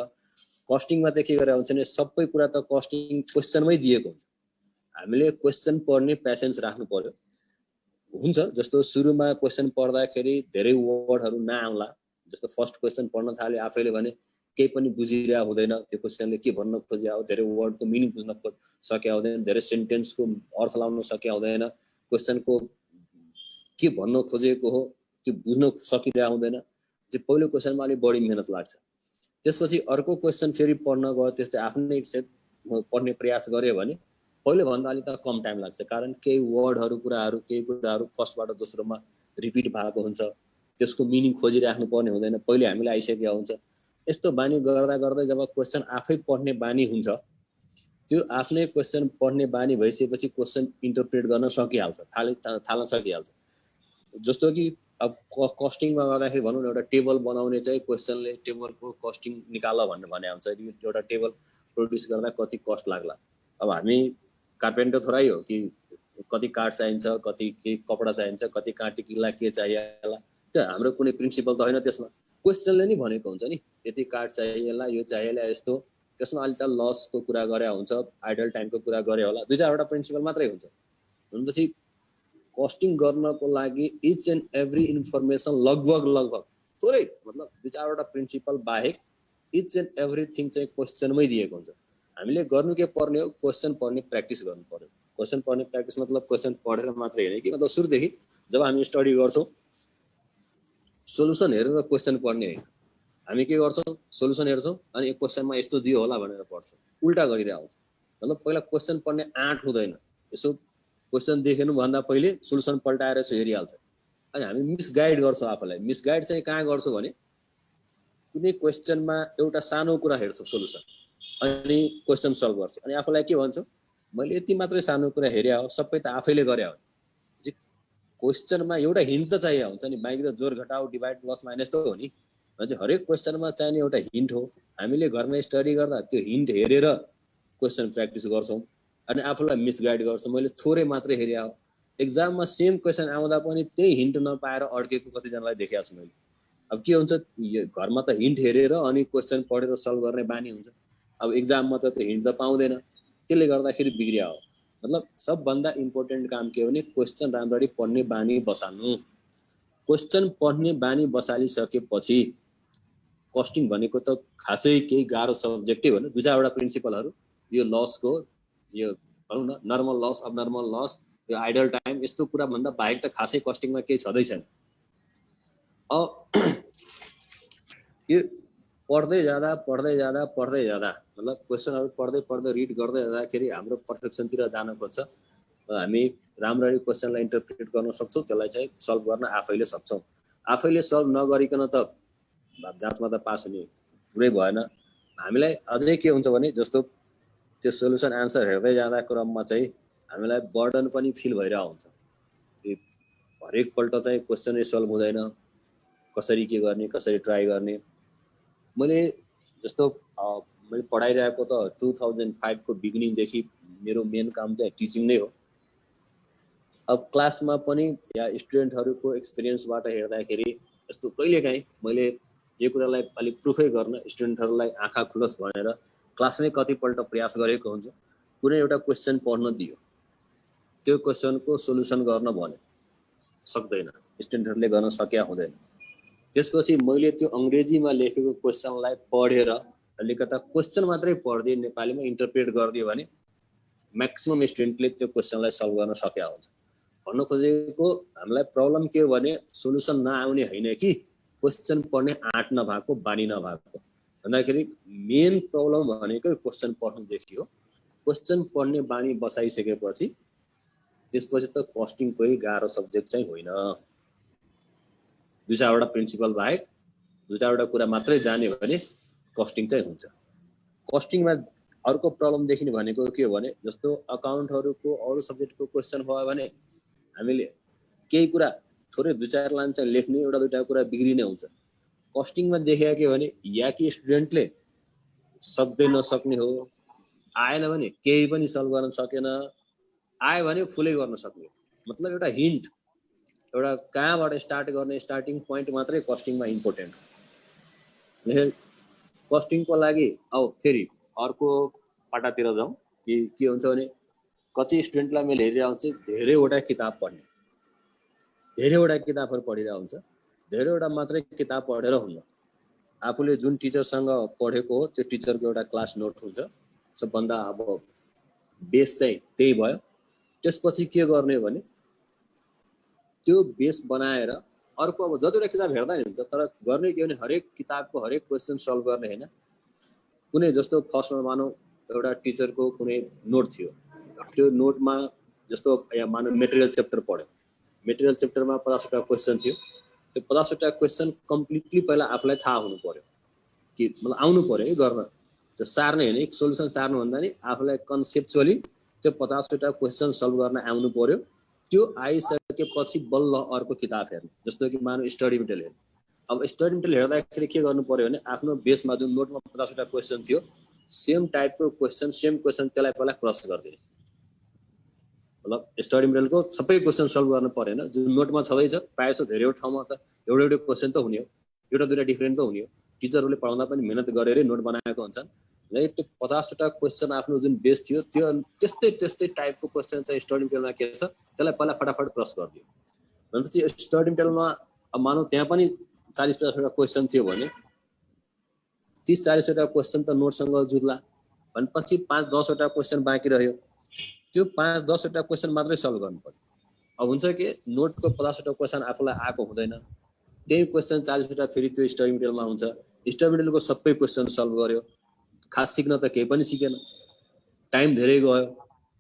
कस्टिङमा त के गरेर हुन्छ भने सबै कुरा त कस्टिङ क्वेसनमै दिएको हुन्छ, हामीले क्वेसन पढ्ने पेसेन्स राख्नु पर्यो। हुन्छ जस्तो सुरुमा क्वेसन पढ्दाखेरि धेरै वर्डहरू नआउला, जस्तो फर्स्ट क्वेसन पढ्न थाल्यो आफैले भने केही पनि बुझिरहेको हुँदैन, त्यो क्वेसनले के भन्न खोज्या हो, धेरै वर्डको मिनिङ बुझ्न सकेका हुँदैन, धेरै सेन्टेन्सको अर्थ लाउन सकेका हुँदैन, क्वेसनको के भन्न खोजेको हो त्यो बुझ्न सकिरहेको हुँदैन। त्यो पहिलो क्वेसनमा अलिक बढी मेहनत लाग्छ। त्यसपछि अर्को क्वेसन फेरि पढ्न गयो, त्यस्तै आफ्नै सेट पढ्ने प्रयास गर्यो भने पहिलोभन्दा अलिक कम टाइम लाग्छ, कारण केही वर्डहरू केही कुराहरू फर्स्टबाट दोस्रोमा रिपिट भएको हुन्छ, त्यसको मिनिङ खोजिराख्नु पर्ने हुँदैन, पहिले हामीले आइसकेको हुन्छ। यस्तो बानी गर्दा गर्दै जब क्वेसन आफै पढ्ने बानी हुन्छ, त्यो आफ्नै क्वेसन पढ्ने बानी भइसकेपछि क्वेसन इन्टरप्रेट गर्न सकिहाल्छ, थाल्न सकिहाल्छ। जस्तो कि अब कस्टिङमा गर्दाखेरि भनौँ न, एउटा टेबल बनाउने चाहिँ क्वेसनले टेबलको कस्टिङ निकाल भनेर भने हुन्छ, एउटा टेबल प्रोड्युस गर्दा कति कस्ट लाग्ला। अब हामी कार्पेन्टर थोरै हो कि कति काठ चाहिन्छ, कति के कपडा चाहिन्छ, कति काँटी किल्ला के चाहिएला, त्यो हाम्रो कुनै प्रिन्सिपल त होइन। त्यसमा क्वेसनले नि भनेको हुन्छ नि यति काठ चाहिएला, यो चाहिएला, यस्तो। त्यसमा अलि त लसको कुरा गरे हुन्छ, आइडल टाइमको कुरा गरे होला, दुई चारवटा प्रिन्सिपल मात्रै हुन्छ। भनेपछि कस्टिङ गर्नको लागि इच एन्ड एभ्री इन्फर्मेसन लगभग थोरै मतलब दुई चारवटा प्रिन्सिपल बाहेक इच एन्ड एभ्रिथिङ चाहिँ क्वेसनमै दिएको हुन्छ। हामीले गर्नु के पर्ने हो, क्वेसन पढ्ने प्र्याक्टिस गर्नु पर्यो। क्वेसन पढ्ने प्र्याक्टिस मतलब क्वेसन पढेर मात्रै होइन कि, मतलब सुरुदेखि जब हामी स्टडी गर्छौँ सोलुसन हेरेर क्वेसन पढ्ने होइन। हामी के गर्छौँ, सोलुसन हेर्छौँ अनि एक क्वेसनमा यस्तो दियो होला भनेर पढ्छौँ, उल्टा गरिरहेको हुन्छ। मतलब पहिला क्वेसन पढ्ने आँट हुँदैन, यसो क्वेसन देखेनु भन्दा पहिले सोलुसन पल्टाएर यसो हेरिहाल्छ। अनि हामी मिसगाइड गर्छौँ आफूलाई। मिसगाइड चाहिँ कहाँ गर्छौँ भने कुनै क्वेसनमा एउटा सानो कुरा हेर्छौँ सोलुसन, अनि क्वेसन सल्भ गर्छौँ, अनि आफूलाई के भन्छौँ, मैले यति मात्रै सानो कुरा हेरे हो, सबै त आफैले गरे हो। क्वेसनमा एउटा हिन्ट त चाहिए हुन्छ नि, बाँकी त जोड घटाउ डिभाइड प्लस माइनस त हो नि। हरेक क्वेसनमा चाहिने एउटा हिन्ट हो। हामीले घरमा स्टडी गर्दा त्यो हिन्ट हेरेर क्वेसन प्र्याक्टिस गर्छौँ अनि आफूलाई मिसगाइड गर्छौँ। मैले थोरै मात्रै हेरे हो, एक्जाममा सेम क्वेसन आउँदा पनि त्यही हिन्ट नपाएर अड्केको कतिजनालाई देखेको छु मैले। अब के हुन्छ, घरमा त हिन्ट हेरेर अनि क्वेसन पढेर सल्भ गर्ने बानी हुन्छ, अब एक्जाममा त त्यो हिन्ट त पाउँदैन, त्यसले गर्दाखेरि बिग्रिया हो। मतलब सबभन्दा इम्पोर्टेन्ट काम के हो भने क्वेसन राम्ररी पढ्ने बानी बसाल्नु। क्वेसन पढ्ने बानी बसालिसकेपछि कस्टिङ भनेको त खासै केही गाह्रो सब्जेक्टै होइन। दुई चारवटा प्रिन्सिपलहरू, यो लसको, यो भनौँ न नर्मल लस, अब नर्मल लस, यो आइडल टाइम, यस्तो कुरा भन्दा बाहेक त खासै कस्टिङमा केही छँदै छैन। यो पढ्दै जाँदा मतलब क्वेसनहरू पढ्दै रिड गर्दै जाँदाखेरि हाम्रो पर्फेक्सनतिर जान खोज्छ। हामी राम्ररी क्वेसनलाई इन्टरप्रेट गर्न सक्छौँ, त्यसलाई चाहिँ सल्भ गर्न आफैले सक्छौँ। आफैले सल्भ नगरिकन त जाँचमा त पास हुने पुरै भएन। हामीलाई अझै के हुन्छ भने जस्तो त्यो सोलुसन आन्सर हेर्दै जाँदा क्रममा चाहिँ हामीलाई बर्डन पनि फिल भइरहेको हुन्छ। हरेकपल्ट चाहिँ क्वेसनै सल्भ हुँदैन, कसरी के गर्ने, कसरी ट्राई गर्ने। मैले जस्तो मैले पढाइरहेको त 2005 को बिगिनिङदेखि मेरो मेन काम चाहिँ टिचिङ नै हो। अब क्लासमा पनि या स्टुडेन्टहरूको एक्सपिरियन्सबाट हेर्दाखेरि यस्तो कहिलेकाहीँ मैले यो कुरालाई अलिक प्रुफै गर्न स्टुडेन्टहरूलाई आँखा खुलोस् भनेर क्लासमै कतिपल्ट प्रयास गरेको हुन्छ। कुनै एउटा क्वेसन पढ्न दियो, त्यो क्वेसनको सोलुसन गर्न भन्यो, सक्दैन, स्टुडेन्टहरूले गर्न सकेका हुँदैन। त्यसपछि मैले त्यो अङ्ग्रेजीमा लेखेको क्वेसनलाई पढेर अलिकता क्वेसन मात्रै पढ्दिए, नेपालीमा इन्टरप्रेट गरिदियो भने म्याक्सिमम स्टुडेन्टले त्यो क्वेसनलाई सल्भ गर्न सकेका हुन्छ। भन्न खोजेको हामीलाई प्रब्लम के हो भने सोलुसन नआउने होइन कि क्वेसन पढ्ने आँट नभएको, बानी नभएको। भन्दाखेरि मेन प्रब्लम भनेकै क्वेसन पढ्नुदेखि हो। क्वेसन पढ्ने बानी बसाइसकेपछि त्यसपछि त कस्टिङ कोही गाह्रो सब्जेक्ट चाहिँ होइन। दुई चारवटा प्रिन्सिपल बाहेक दुई चारवटा कुरा मात्रै जाने भने कस्टिङ चाहिँ हुन्छ। कस्टिङमा अर्को प्रब्लम देखिने भनेको के हो भने जस्तो अकाउन्टहरूको अरू सब्जेक्टको क्वेसन भयो भने हामीले केही कुरा थोरै 2-4 लाइन चाहिँ लेख्ने एउटा दुईटा कुरा बिग्रिने हुन्छ कस्टिङमा देखिया के भने या कि स्टुडेन्टले सक्दै नसक्ने हो आएन भने केही पनि सल्भ गर्न सकेन आयो भने फुलै गर्न सक्ने मतलब एउटा हिन्ट एउटा कहाँबाट स्टार्ट गर्ने स्टार्टिङ पोइन्ट मात्रै कस्टिङमा इम्पोर्टेन्ट हो कस्टिङको लागि अब फेरि अर्को पाटातिर जाउँ कि के हुन्छ भने कति स्टुडेन्टलाई मैले हेरिरहेको हुन्छु धेरैवटा किताब पढ्ने धेरैवटा किताबहरू पढिरहेको हुन्छ धेरैवटा मात्रै किताब पढेर हुन्न आफूले जुन टिचरसँग पढेको हो त्यो टिचरको एउटा क्लास नोट हुन्छ सबभन्दा अब बेस चाहिँ त्यही भयो त्यसपछि के गर्ने भने त्यो बेस बनाएर अर्को अब जतिवटा किताब हेर्दा नि हुन्छ तर गर्ने के भने हरेक किताबको हरेक क्वेसन सल्भ गर्ने हैन कुनै जस्तो फर्स्टमा मानौ एउटा टिचरको कुनै नोट थियो त्यो नोटमा जस्तो या मानौ मेटेरियल च्याप्टर पढ्यो मेटेरियल च्याप्टरमा 50 वटा क्वेसन थियो त्यो 50 वटा क्वेसन कम्प्लिटली पहिला आफूलाई थाहा हुनु पर्यो कि मतलब आउनु पर्यो है गर्न त्यो सार्ने हैन एक सोलुसन सार्नु भन्दा नि आफूलाई कन्सेप्चुअली त्यो 50 वटा क्वेसन सल्भ गर्न आउनु पर्यो त्यो आइसकेपछि बल्ल अर्को किताब हेर्नु जस्तो कि मानौ स्टडी मेटेरियल हेर्नु अब स्टडी मेटेरियल हेर्दाखेरि के गर्नु पर्यो भने आफ्नो बेसमा जुन नोटमा 50 वटा क्वेसन थियो सेम टाइपको क्वेसन सेम क्वेसन त्यसलाई पहिला क्रस गर्दिने मतलब स्टडी मेटेरियलको सबै क्वेसन सल्भ गर्नु परेन जुन नोटमा छँदैछ प्रायः धेरै ठाउँमा त एउटा क्वेसन त हुने हो एउटा दुईटा डिफरेन्ट त हुने हो टिचरहरूले पढाउँदा पनि मेहनत गरेरै नोट बनाएको हुन्छन् र त्यो 50 वटा क्वेसन आफ्नो जुन बेस थियो त्यो त्यस्तै टाइपको क्वेसन चाहिँ स्टडी मेटेरियलमा के छ त्यसलाई पहिला फटाफट क्रस गरिदियो भनेपछि स्टडी मेटेरियलमा अब मानौ त्यहाँ पनि 40-50 वटा क्वेसन थियो भने 30-40 वटा क्वेसन त नोटसँग जुत्ला भनेपछि 5-10 वटा क्वेसन बाँकी रह्यो त्यो 5-10 वटा क्वेसन मात्रै सल्भ गर्नु पर्यो अब हुन्छ के नोटको 50 वटा क्वेसन आफूलाई आएको हुँदैन त्यही क्वेसन 40 वटा फेरि त्यो स्टडी मेटेरियलमा हुन्छ स्टडी मेटेरियलको सबै क्वेसन सल्भ गर्यो खास सिक्न त केही पनि सिकेन टाइम धेरै गयो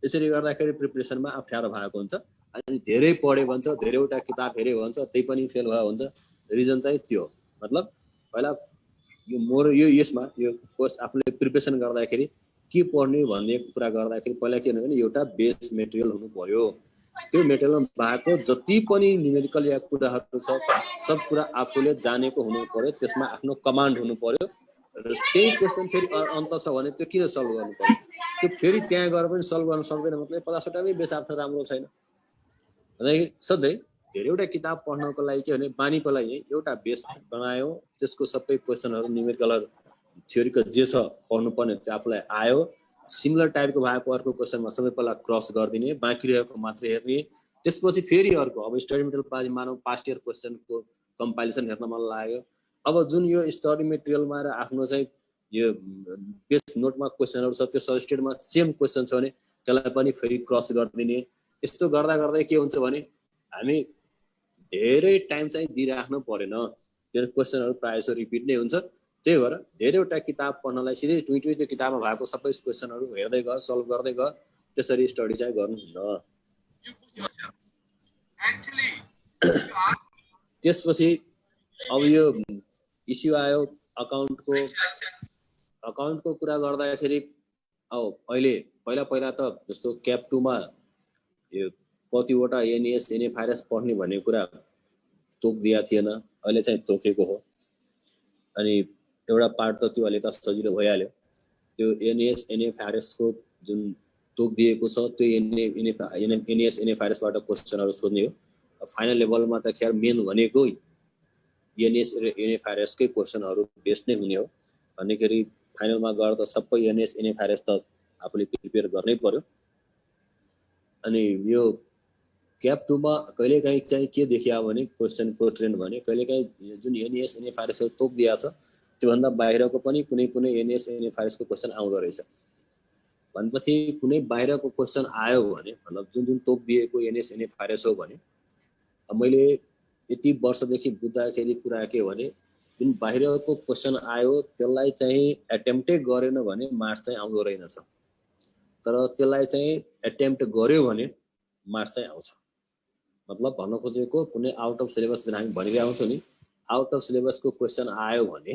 यसरी गर्दाखेरि प्रिपरेसनमा अप्ठ्यारो भएको हुन्छ अनि धेरै पढ्यो भन्छ धेरैवटा किताब हेर्यो भन्छ त्यही पनि फेल भयो हुन्छ रिजन चाहिँ त्यो मतलब पहिला यो यसमा यो कोर्स आफूले प्रिपरेसन गर्दाखेरि के पढ्ने भन्ने कुरा गर्दाखेरि पहिला के भने एउटा बेस मेटेरियल हुनु पर्यो त्यो मेटेरियलमा भएको जति पनि न्युमेरिकल या कुराहरू छ सब कुरा आफूले जानेको हुनु पर्यो त्यसमा आफ्नो कमान्ड हुनु पर्यो र त्यही क्वेसन फेरि अन्त छ भने त्यो किन सल्भ गर्नु पर्यो त्यो फेरि त्यहाँ गएर पनि सल्भ गर्न सक्दैन मतलब 50 वटामै बेस आफ्नो राम्रो छैन भन्दाखेरि सधैँ धेरैवटा किताब पढ्नको लागि के भने बानीको लागि एउटा बेस बनायो त्यसको सबै क्वेसनहरू न्युमेरिकल थ्योरीको जे छ पढ्नुपर्ने त्यो आफूलाई आयो सिमिलर टाइपको भएको अर्को क्वेसनमा सबै पहिला क्रस गरिदिने बाँकी रहेको मात्रै हेर्ने त्यसपछि फेरि अर्को अब स्टडी मेटेरियल मानौ पास्ट इयर क्वेसनको कम्पाइलेसन हेर्न मन लाग्यो अब जुन यो स्टडी मेटेरियलमा र आफ्नो चाहिँ यो बेस नोटमा क्वेसनहरू छ त्यो सजेस्टेडमा सेम क्वेसन छ भने त्यसलाई पनि फेरि क्रस गरिदिने यस्तो गर्दा गर्दै के हुन्छ भने हामी धेरै टाइम चाहिँ दिइराख्नु परेन किनभने क्वेसनहरू प्रायः जसो रिपिट नै हुन्छ त्यही भएर धेरैवटा किताब पढ्नलाई सिधै टुइटुइ त्यो किताबमा भएको सबै क्वेसनहरू हेर्दै गयो सल्भ गर्दै गयो त्यसरी स्टडी चाहिँ गर्नुहुन्न त्यसपछि अब यो इस्यु आयो अकाउन्टको कुरा गर्दाखेरि अब अहिले पहिला त जस्तो क्याप 2 मा यो कतिवटा एनएस एनएफआरएस पढ्ने भन्ने कुरा तोक दिया थिएन अहिले चाहिँ तोकेको हो अनि एउटा पार्ट त त्यो अहिले त सजिलो भइहाल्यो त्यो एनएस एनएफआरएस को जुन तोक दिएको छ त्यो एनएस एनएफआरएस बाट क्वेशनहरु सोध्ने हो फाइनल लेभलमा त खेर मेन भनेको एनएस एनएफआरएस कै क्वेशनहरु बेस नै हुने हो भन्नेखेरि फाइनलमा गएर त सबै एनएस एनएफआरएस त आफूले प्रिपेयर गर्नै पर्यो अनि यो क्याप 2 मा कहिलेकाहीँ चाहिँ के देखिया भने क्वेशनको ट्रेन्ड भने कहिलेकाहीँ जुन एनएस एनएफआरएस तोक दिया छ त्यो भन्दा बाहिरको पनि कुनै एनएस एनएफआरएस को क्वेशन आउँदो रहेछ भनेपछि कुनै बाहिरको क्वेशन आयो भने मतलब जुन तोक दिएको एनएस एनएफआरएस हो भने मैले यति वर्षदेखि बुझ्दाखेरि कुरा के भने जुन बाहिरको क्वेशन आयो त्यसलाई चाहिँ एटेम्प्टै गरेन भने मार्क्स चाहिँ आउँदो रहेनछ तर त्यसलाई चाहिँ एटेम्प्ट गर्यो भने मार्क्स चाहिँ आउँछ मतलब भन्न खोजेको कुनै आउट अफ सिलेबस जुन हामी भनिरहेको हुन्छौँ नि आउट अफ सिलेबस को क्वेशन आयो भने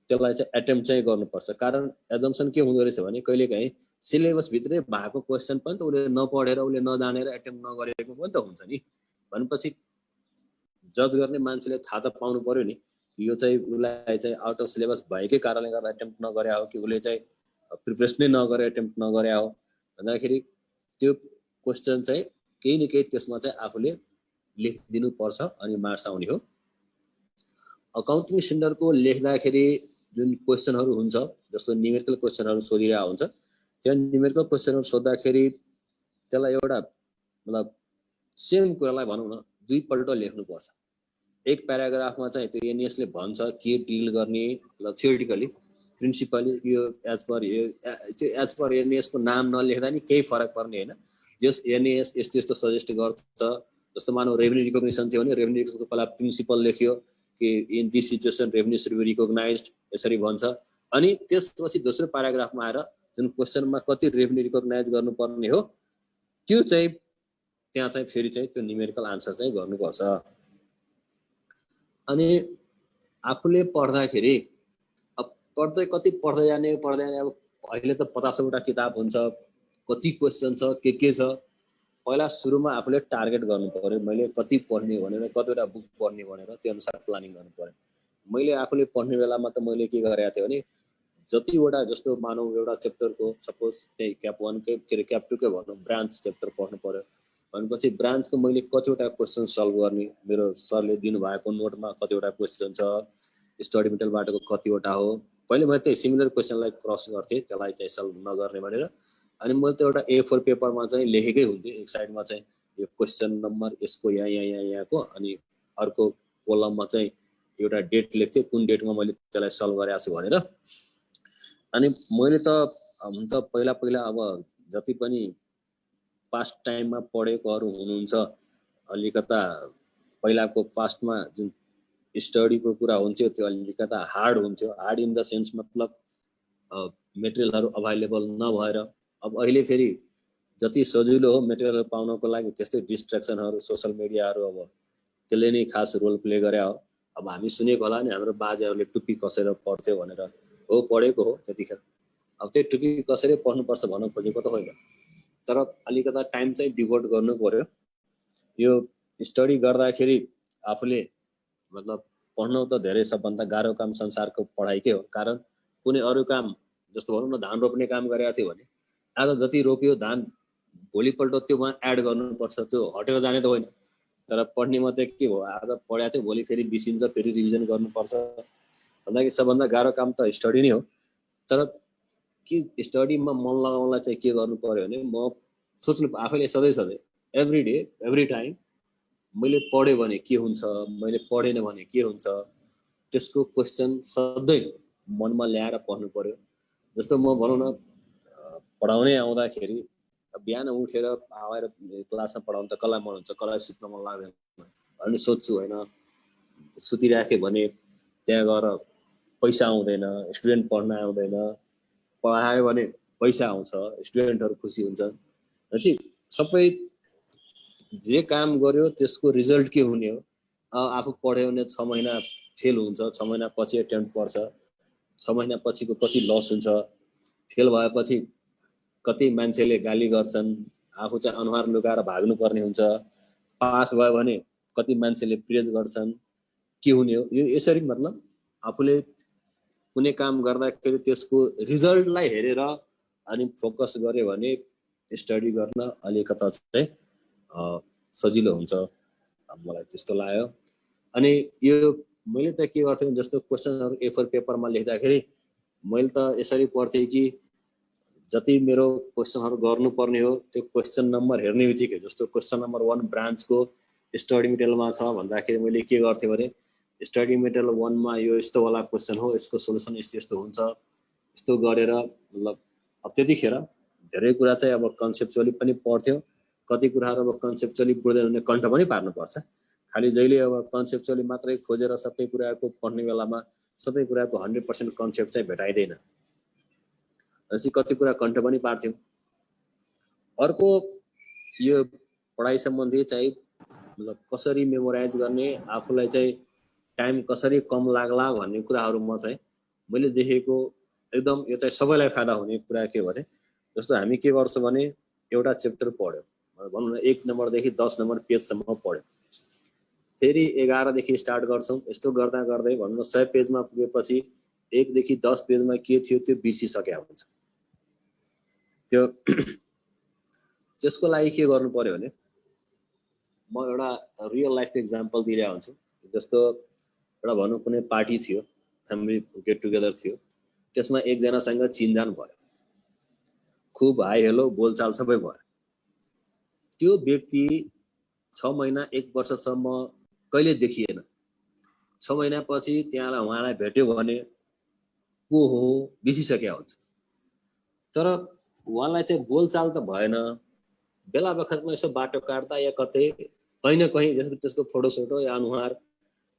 त्यसलाई चाहिँ एटेम्प्ट चाहिँ गर्नुपर्छ कारण एजम्पसन के हुँदो रहेछ भने कहिलेकाहीँ सिलेबस भित्रै भएको क्वेशन पनि त उले नपढेर उले नजानेर एटेम्प्ट नगरेको पनि त हुन्छ नि भनेपछि जज गर्ने मान्छेले थाहा त पाउनु पर्यो नि यो चाहिँ उसलाई चाहिँ आउट अफ सिलेबस भएकै कारणले गर्दा एटेम्प्ट नगरे हो कि उसले चाहिँ प्रिपरेसन नै नगरे एटेम्प्ट नगरे हो भन्दाखेरि त्यो क्वेसन चाहिँ केही न केही त्यसमा चाहिँ आफूले लेखिदिनु पर्छ अनि मार्क्स आउने हो अकाउन्टिङ स्ट्यान्डर्डको लेख्दाखेरि जुन क्वेसनहरू हुन्छ जस्तो न्युमेरिकल क्वेसनहरू सोधिरहेको हुन्छ त्यो न्युमेरिकल क्वेसनहरू सोध्दाखेरि त्यसलाई एउटा मतलब सेम कुरालाई भनौँ न दुईपल्ट लेख्नुपर्छ एक प्याराग्राफमा चाहिँ त्यो एनइएस ले भन्छ के डिल गर्ने ल थ्योरिटिकली प्रिन्सिपली यो एज पर एनइएस को नाम नलेख्दा नि केही फरक पर्ने हैन जस एनइएस यस्तो यस्तो सजेस्ट गर्छ जस्तो मानौ रेभेन्यू रिकग्निसन थियो भने रेभेन्यू रिकग्निसनको पहिला प्रिन्सिपल लेख्यो कि in this situation revenue should be recognised यसरी भन्छ अनि त्यसपछि दोस्रो प्याराग्राफमा आएर जुन क्वेशनमा कति रेभेन्यू रिकग्नाइज गर्नुपर्ने हो त्यो चाहिँ त्यहाँ चाहिँ फेरि चाहिँ त्यो न्युमेरिकल आन्सर चाहिँ गर्नुपर्छ अनि आफूले पढ्दाखेरि अब पढ्दै कति पढ्दै जाने अब अहिले त 50 वटा किताब हुन्छ कति क्वेशन छ के छ पहिला सुरुमा आफूले टार्गेट गर्नु पर्यो मैले कति पढ्ने भनेर कतिवटा बुक पढ्ने भनेर त्यो अनुसार प्लानिङ गर्नु पर्यो मैले आफूले पढ्ने बेलामा त मैले के गरेको थिएँ भने जतिवटा जस्तो मानौ एउटा च्याप्टरको सपोज त्यही क्याप 1 के क्याप 2 के भनौं ब्रान्च च्याप्टर पढ्नु पर्यो भनेपछि ब्रान्चको मैले कतिवटा क्वेशन सल्भ गर्ने मेरो सरले दिनुभएको नोटमा कतिवटा क्वेशन छ स्टडी मेटेरियलबाटको कतिवटा हो पहिले मैले त्यही सिमिलर क्वेशनलाई क्रस गर्थे त्यसलाई चाहिँ सल्भ नगर्ने भनेर अनि मैले त एउटा A4 पेपरमा चाहिँ लेखेकै हुन्थ्यो एक साइडमा चाहिँ यो क्वेशन नम्बर यसको यहाँको अनि अर्को कोलममा चाहिँ एउटा डेट लेख्थे कुन डेटमा मैले त्यसलाई सल्भ गरेको छु भनेर अनि मैले त हुन त पहिला अब जति पनि पास्ट टाइममा पढेकोहरू हुनुहुन्छ अलिकता पहिलाको पास्टमा जुन स्टडीको कुरा हुन्थ्यो त्यो अलिकता हार्ड हुन्थ्यो हार्ड इन द सेन्स मतलब मेटेरियलहरू अभाइलेबल नभएर अब अहिले फेरि जति सजिलो हो मेटेरियल पाउनको लागि त्यस्तै डिस्ट्र्याक्सनहरू सोशल मिडियाहरू अब त्यसले नै खास रोल प्ले गरे हो अब हामी सुनेको होला नि हाम्रो बाजेहरूले टुप्पी कसेर पढ्थ्यो भनेर हो पढेको हो त्यतिखेर अब त्यो टुप्पी कसरी पढ्नुपर्छ भन्न खोजेको त होइन तर अलिकता टाइम चाहिँ डिभोट गर्नु पर्यो यो स्टडी गर्दाखेरि आफूले मतलब पढ्नु त धेरै सबभन्दा गाह्रो काम संसारको पढाइकै हो कारण कुनै अरू काम जस्तो भनौँ न धान रोप्ने काम गरेको थियो भने आज जति रोप्यो धान भोलिपल्ट त्योमा एड गर्नुपर्छ त्यो हटेर जाने त होइन तर पढ्ने मात्रै के हो आज पढाएको थियो भोलि फेरि बिर्सिन्छ फेरि रिभिजन गर्नुपर्छ भन्दाखेरि सबभन्दा गाह्रो काम त स्टडी नै हो तर के स्टडीमा मन लगाउनलाई चाहिँ के गर्नु पर्यो भने म सोच्नु आफैले सधैँ एभ्री डे एभ्री टाइम मैले पढेँ भने के हुन्छ मैले पढेन भने के हुन्छ त्यसको क्वेशन सधैँ मनमा ल्याएर पढ्नु पर्यो जस्तो म भनौँ न पढाउनै आउँदाखेरि बिहान उठेर आएर क्लासमा पढाउनु त कसलाई मन हुन्छ कसलाई सुत्न मन लाग्दैन अनि सोध्छु होइन सुतिराख्यो भने त्यहाँ गएर पैसा आउँदैन स्टुडेन्ट पढ्न आउँदैन पढायो भने पैसा आउँछ स्टुडेन्टहरू खुसी हुन्छन् भनेपछि सबै जे काम गर्यो त्यसको रिजल्ट के हुने हो आफू पढ्यो भने 6 महिना फेल हुन्छ 6 महिना पछि एटेम्प्ट पर्छ 6 महिना पछिको कति लस हुन्छ फेल भएपछि कति मान्छेले गाली गर्छन् आफू चाहिँ अनुहार लुकाएर भाग्नु पर्ने हुन्छ पास भयो भने कति मान्छेले प्रेज गर्छन् के हुने हो यो यसरी मतलब आफूले कुनै काम गर्दाखेरि त्यसको रिजल्टलाई हेरेर अनि फोकस गर्यो भने स्टडी गर्न अलिकता चाहिँ सजिलो हुन्छ मलाई त्यस्तो लाग्यो अनि यो मैले त के गर्थेँ जस्तो क्वेशनहरु A4 पेपरमा लेख्दाखेरि मैले त यसरी पढ्थे कि जति मेरो क्वेशनहरु गर्नुपर्ने हो त्यो क्वेशन नम्बर हेर्ने बित्तिकै जस्तो क्वेशन नम्बर 1 ब्रान्चको स्टडी मेटेरियलमा छ भन्दाखेरि मैले के गर्थेँ भने स्टडी मेटेरियल 1 मा यो यस्तो वाला क्वेशन हो यसको सोलुसन यस्तो हुन्छ यस्तो गरेर मतलब अब त्यतिखेर धेरै कुरा चाहिँ अब कन्सेप्चुअली पनि पढ्थ्यो कति कुराहरु अब कन्सेप्चुअली बुझ्दैन भने कन्ठ पनि पार्नु पर्छ खाली जहिले अब कन्सेप्चुअली मात्रै खोजेर सबै कुराको पढ्ने बेलामा सबै कुराको 100% कन्सेप्ट चाहिँ भेटाइदैन अनि कति कुरा कन्ठ पनि पार्थ्यौ अर्को यो पढाइ सम्बन्धी चाहिँ मतलब कसरी मेमोराइज गर्ने आफुलाई चाहिँ टाइम कसरी कम लाग्ला भन्ने कुराहरुमा चाहिँ मैले देखेको एकदम यो चाहिँ सबैलाई फाइदा हुने कुरा के भने जस्तो हामी के गर्छौं भने एउटा च्याप्टर पढ्यो भनौं न 1 नम्बर देखि 10 नम्बर पेजसम्म पढ्यो फेरि 11 देखि स्टार्ट गर्छौं। यस्तो गर्दा गर्दै भन्न 100 पेजमा पुगेपछि 1 देखि 10 पेजमा के थियो त्यो बिर्सिसक्या हुन्छ। त्यो त्यसको लागि के गर्नु पर्यो भने म एउटा रियल लाइफ एक्जाम्पल दिइरहेको हुन्छु। जस्तो एउटा भनौँ कुनै पार्टी थियो, फ्यामिली गेट टुगेदर थियो, त्यसमा एकजनासँग चिनजान भयो, खुब हाई हेलो बोलचाल सबै भयो। त्यो व्यक्ति 6 महिना 1 वर्षसम्म कहिले देखिएन। 6 महिनापछि त्यहाँलाई उहाँलाई भेट्यो भने को हो बिर्सिसक्या हुन्छ। तर उहाँलाई चाहिँ बोलचाल त भएन, बेला बखतमा यसो बाटो काट्दा या कतै कहीँ न कहीँ त्यसको फोटो या अनुहार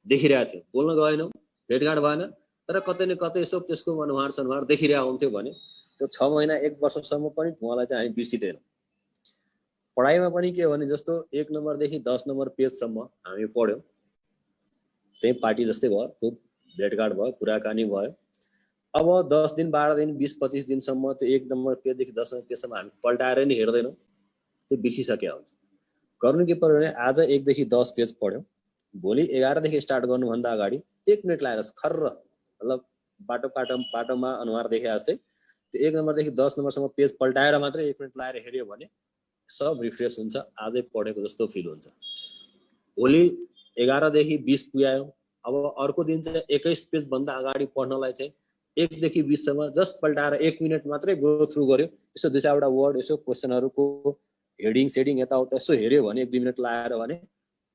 देखिरहेको थियो। बोल्न गएन, भेटघाट भएन, तर कतै न कतै यसो त्यसको अनुहार देखिरहेको हुन्थ्यो भने त्यो 6 महिना 1 वर्षसम्म पनि उहाँलाई चाहिँ हामी बिर्सिँदैन। पढाइमा पनि के हो भने जस्तो 1 नम्बरदेखि 10 नम्बर पेजसम्म हामी पढ्यौँ, त्यही पार्टी जस्तै भयो, खुब भेटघाट भयो, कुराकानी भयो। अब 10 दिन 12 दिन 20-25 दिनसम्म त्यो 1 नम्बर पेजदेखि 10 नम्बर पेजसम्म हामी पल्टाएर नि हेर्दैनौँ, त्यो बिर्सिसक्या हुन्छ। गर्नु के पर्यो भने आज 1 देखि 10 पेज पढ्यौँ, भोलि 11 देखि स्टार्ट गर्नुभन्दा अगाडि 1 मिनट लाएर खर्र मतलब बाटोमा अनुहार देखे जस्तै त्यो 1 नम्बरदेखि 10 नम्बरसम्म पेज पल्टाएर मात्रै 1 मिनट लाएर हेऱ्यो भने सब रिफ्रेस हुन्छ, आजै पढेको जस्तो फिल हुन्छ। भोलि 11 देखि 20 पुग्यो, अब अर्को दिन चाहिँ 21 पेज भन्दा अगाडि पढ्नलाई चाहिँ 1 देखि 20 सम्म जस्ट पल्टाएर 1 मिनट मात्रै गो थ्रु गर्यो, यसो 2-4वटा वर्ड यसो क्वेसनहरुको हेडिङ सेडिङ यताउता यसो हेऱ्यो भने 1-2 मिनट लाएर भने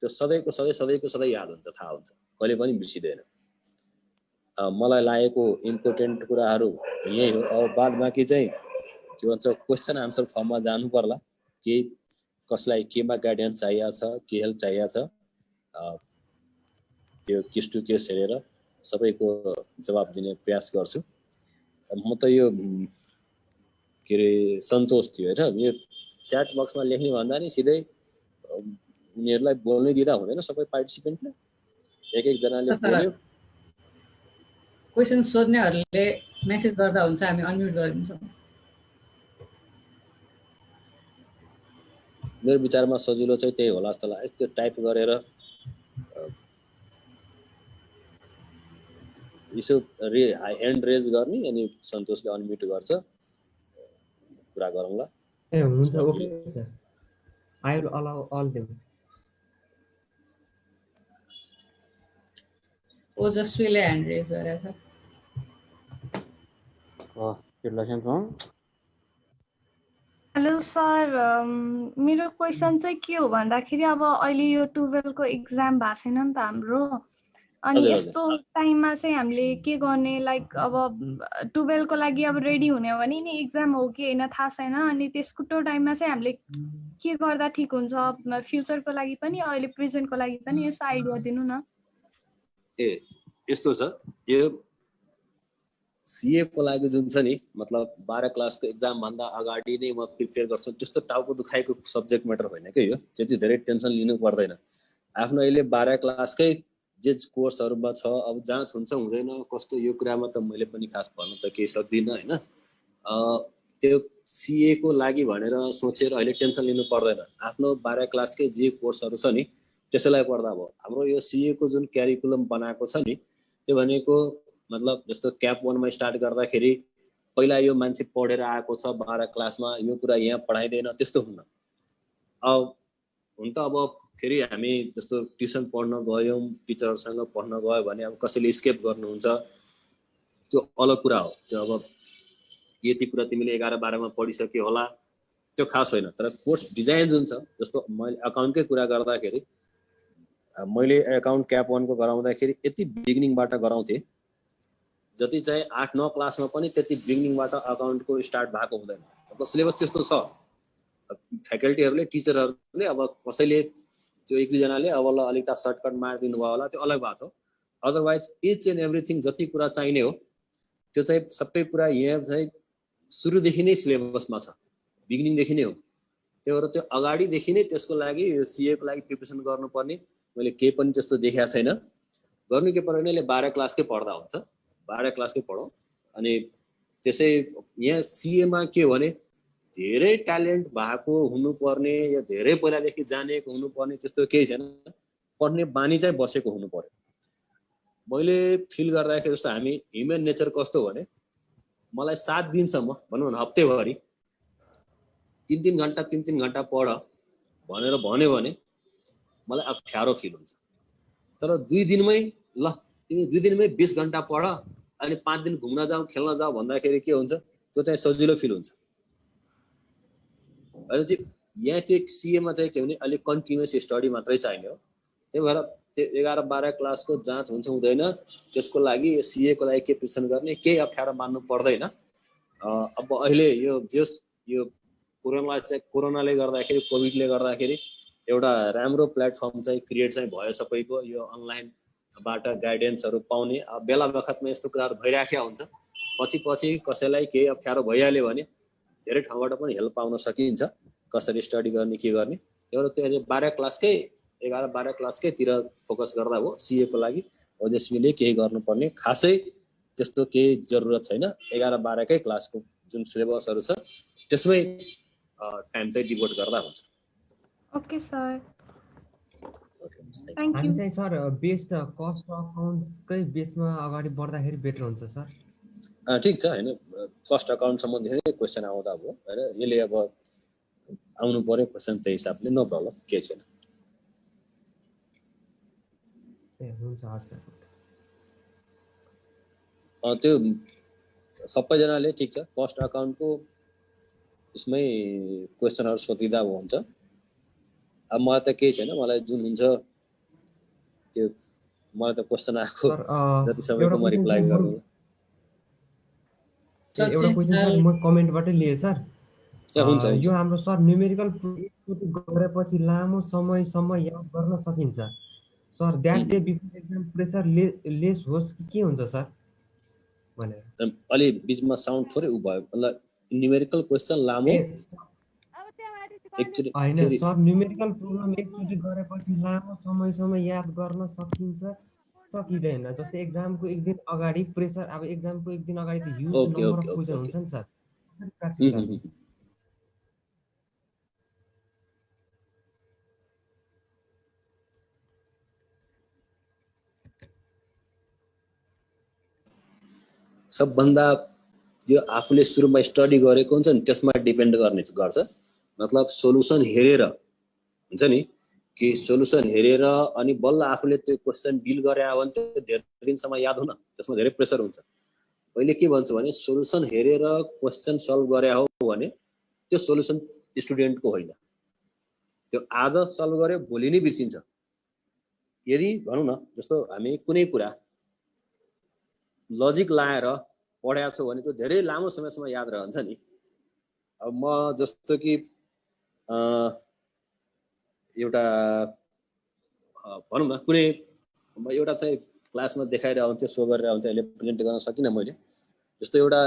त्यो सधैँको सधैँ याद हुन्छ, थाहा हुन्छ, कहिले पनि बिर्सिदैन। मलाई लागेको इम्पोर्टेन्ट कुराहरू यही हो। अब बाद बाँकी चाहिँ के भन्छ क्वेसन आन्सर फर्ममा जानु पर्ला, के कसलाई केमा गाइडेन्स चाहिएको छ, के हेल्प चाहिएको छ, त्यो केस टु केस हेरेर सबैको जवाब दिने प्रयास गर्छु। म त यो के रे सन्तोष थियो हैन, यो च्याट बक्समा लेख्ने भन्दा नि सिधै उनीहरुलाई बोल्नै दिँदा हुँदैन, सबै पार्टिसिपेन्टले एक जनाले बोल्यो। क्वेशन सोध्नेहरुले मेसेज गर्दा हुन्छ, हामी अनम्युट गरिदिन्छौँ। मेरो विचारमा सजिलो चाहिँ त्यही होला जस्तो लाग्यो, त्यो टाइप गरेर यसो ह्यान्ड रेज गर्ने अनि सन्तोषले अनम्युट गर्छ, कुरा गरौँला। ए हुन्छ, okay sir, I will allow all them. ओजस्वीले ह्यान्ड रेज गरेछ। हेलो सर, मेरो क्वेसन चाहिँ के हो भन्दाखेरि अब अहिले यो 12 को एक्जाम भएको छैन नि त हाम्रो, अनि यस्तो टाइममा चाहिँ हामीले के गर्ने, लाइक अब 12 को लागि अब रेडी हुने हो भने नि एक्जाम हो कि हैन थाहा छैन, अनि त्यसको त्यो टाइममा चाहिँ हामीले के गर्दा ठीक हुन्छ, फ्युचरको लागि पनि अहिले प्रेजेन्टको लागि पनि यसो आइडिया दिनु न। ए यस्तो छ, यो सीए को लागि जुन छ नि, मतलब 12 क्लासको एक्जाम भन्दा अगाडि नै म प्रिपेयर गर्छु, त्यस्तो टाउको दुखाइको सब्जेक्ट म्याटर होइन के यो, त्यति धेरै टेन्सन लिनु पर्दैन। आफ्नो अहिले 12 क्लासकै जे कोर्सहरुमा छ, अब जाँच हुन्छ हुँदैन कस्तो यो कुरामा त मैले पनि खास भन्नु त केही सक्दिनँ हैन। त्यो सीए को लागि भनेर सोचेर अहिले टेन्सन लिनु पर्दैन। आफ्नो 12 क्लासकै जे कोर्सहरु छ नि त्यसैलाई पढ्दा भयो। हाम्रो यो सीए को जुन क्यारिकुलम बनाएको छ नि, त्यो भनेको मतलब जस्तो क्याप 1 मा स्टार्ट गर्दाखेरि पहिला यो मान्छे पढेर आएको छ 12 क्लासमा, यो कुरा यहाँ पढाइदैन त्यस्तो हुन्न। अब हुन त अब फेरि हामी जस्तो ट्युसन पढ्न गयौं, टिचरसँग पढ्न गयो भने अब कसैले स्केप गर्नुहुन्छ, त्यो अलग कुरा हो। त्यो अब यति कुरा तिमीले 11-12 मा पढिसके होला त्यो खास होइन। तर कोर्स डिजाइन जुन छ, जस्तो मैले अकाउन्टकै कुरा गर्दाखेरि मैले अकाउन्ट क्याप 1 को गराउँदाखेरि यति बिगिनिङबाट गराउँथे, जति चाहिँ 8-9 क्लासमा पनि त्यति बिगिनिङबाट अकाउन्टको स्टार्ट भएको हुँदैन। मतलब सिलेबस त्यस्तो छ। फ्याकल्टीहरुले टिचरहरुले अब कसैले त्यो 1-2 जनाले अब अलिकता सर्टकट मार्दिनु भयो होला, त्यो अलग बात हो। अदरवाइज इच एन्ड एभ्रिथिङ जति कुरा चाहिने हो त्यो चाहिँ सबै कुरा यहाँ चाहिँ सुरुदेखि नै सिलेबसमा छ, बिगिनिङदेखि नै हो। त्यही भएर त्यो अगाडिदेखि नै त्यसको लागि सीए को लागि प्रिपरेसन गर्नुपर्ने मैले केही पनि त्यस्तो देखेको छैन। गर्नु के पर्यो भने 12 क्लासकै पढ्दा हुन्छ, 12 क्लासकै पढौँ। अनि त्यसै यहाँ सीए मा के हो भने धेरै ट्यालेन्ट भएको हुनुपर्ने या धेरै पहिलादेखि जानेको हुनुपर्ने त्यस्तो केही छैन। पढ्ने बानी चाहिँ बसेको हुनु पर्यो। मैले फिल गर्दाखेरि जस्तो हामी ह्युमन नेचर कस्तो भने मलाई 7 दिनसम्म भनौँ न हप्तैभरि 3 घण्टा पढ भनेर भन्यो भने मलाई अप्ठ्यारो फिल हुन्छ। तर 2 दिनमै ल तिमी 2 दिनमै 20 घण्टा पढ अनि 5 दिन घुम्न जाऊ खेल्न जाऊ भन्दाखेरि के हुन्छ त्यो चाहिँ सजिलो फिल हुन्छ। अहिले चाहिँ यहाँ चाहिँ सीएमा चाहिँ के भने अलि कन्टिन्युअस स्टडी मात्रै चाहिने हो। त्यही भएर त्यो 11-12 क्लासको जाँच हुन्छ हुँदैन त्यसको लागि सीए को लागि के प्रिपरेसन गर्ने केही अप्ठ्यारो मान्नु पर्दैन। अब अहिले यो कोरोनाले गर्दाखेरि कोभिडले गर्दाखेरि एउटा राम्रो प्लेटफर्म चाहिँ क्रिएट चाहिँ भयो सबैको यो अनलाइनबाट गाइडेन्सहरू पाउने। बेला बखतमा यस्तो कुराहरू भइराखेको हुन्छ पछि कसैलाई केही अप्ठ्यारो भइहाल्यो भने धेरै ठाउँबाट पनि हेल्प पाउन सकिन्छ कसरी स्टडी गर्ने के गर्ने। एउटा त्यो 11-12 क्लासकैतिर फोकस गर्दा हो। सीए को लागि ओजस्वीले केही गर्नुपर्ने खासै त्यस्तो केही जरुरत छैन। 11-12 कै क्लासको जुन सिलेबसहरू छ त्यसमै टाइम चाहिँ डिभोट गर्दा हुन्छ। ओके सर, थ्यांक हामी यू। चाहिँ सर बेस्ड कस्ट अकाउन्ट्सकै बेसमा अगाडि बढ्दाखेरि बेटर हुन्छ सर। ठिक छ हैन, कस्ट अकाउन्ट सम्बन्धी धेरै क्वेसन आउँदा भयो हैन, यसले अब आउनु पर्यो क्वेसन त्यही हिसाबले, नो प्रब्लम, के छैन। ए हुन्छ हस् सर। त्यो सबैजनाले ठिक छ कस्ट अकाउन्टको यसमै क्वेसनहरु सोधिदा हुन्छ। अब मलाई त केही छैन, मलाई जुन हुन्छ त्यो मलाई त क्वेसन आएको जति सबैको म रिप्लाई गर्छु। एउटा क्वेसन सर म कमेन्टबाटै लिए सर। हुन्छ यो हाम्रो सर न्युमेरिकल गरेपछि लामो समयसम्म याद गर्न सकिन्छ sir, that day before exam pressure lace होस् कि के हुन्छ सर भनेर। अलि बीचमा साउन्ड थोरै उ भयो, मतलब न्युमेरिकल क्वेसन लामो हैन सर, न्युमेरिकल प्रोग्राम एकचोटि गरेपछि लामो समयसम्म याद गर्न सकिन्छ सकिँदैन। जस्तै एक्जामको एक दिन अगाडि प्रेसर, अब एक्जामको एक दिन अगाडि त ह्युज नम्बर अफ क्वेसन हुन्छ नि सर, कसरी प्र्याक्टिस गर्ने? सबभन्दा यो आफूले सुरुमा स्टडी गरेको हुन्छ नि त्यसमा डिपेन्ड गर्छ। मतलब सोलुसन हेरेर हुन्छ नि, कि सोलुसन हेरेर अनि बल्ल आफूले त्यो क्वेसन डिल गरे हो भने त्यो धेरै दिनसम्म याद हुन त्यसमा धेरै प्रेसर हुन्छ। अहिले के भन्छु भने सोलुसन हेरेर क्वेसन सल्भ गरे हो भने त्यो सोलुसन स्टुडेन्टको होइन, त्यो आज सल्भ गर्यो भोलि नै बिर्सिन्छ। यदि भनौँ न जस्तो हामी कुनै कुरा लजिक लाएर पढाएको छौँ भने त्यो धेरै लामो समयसम्म याद रहन्छ नि। अब म जस्तो कि एउटा भनौँ न कुनै एउटा चाहिँ क्लासमा देखाइरहेको हुन्थ्यो, सो गरेर हुन्छ, अहिले प्रेजेन्ट गर्न सकिनँ मैले। जस्तो एउटा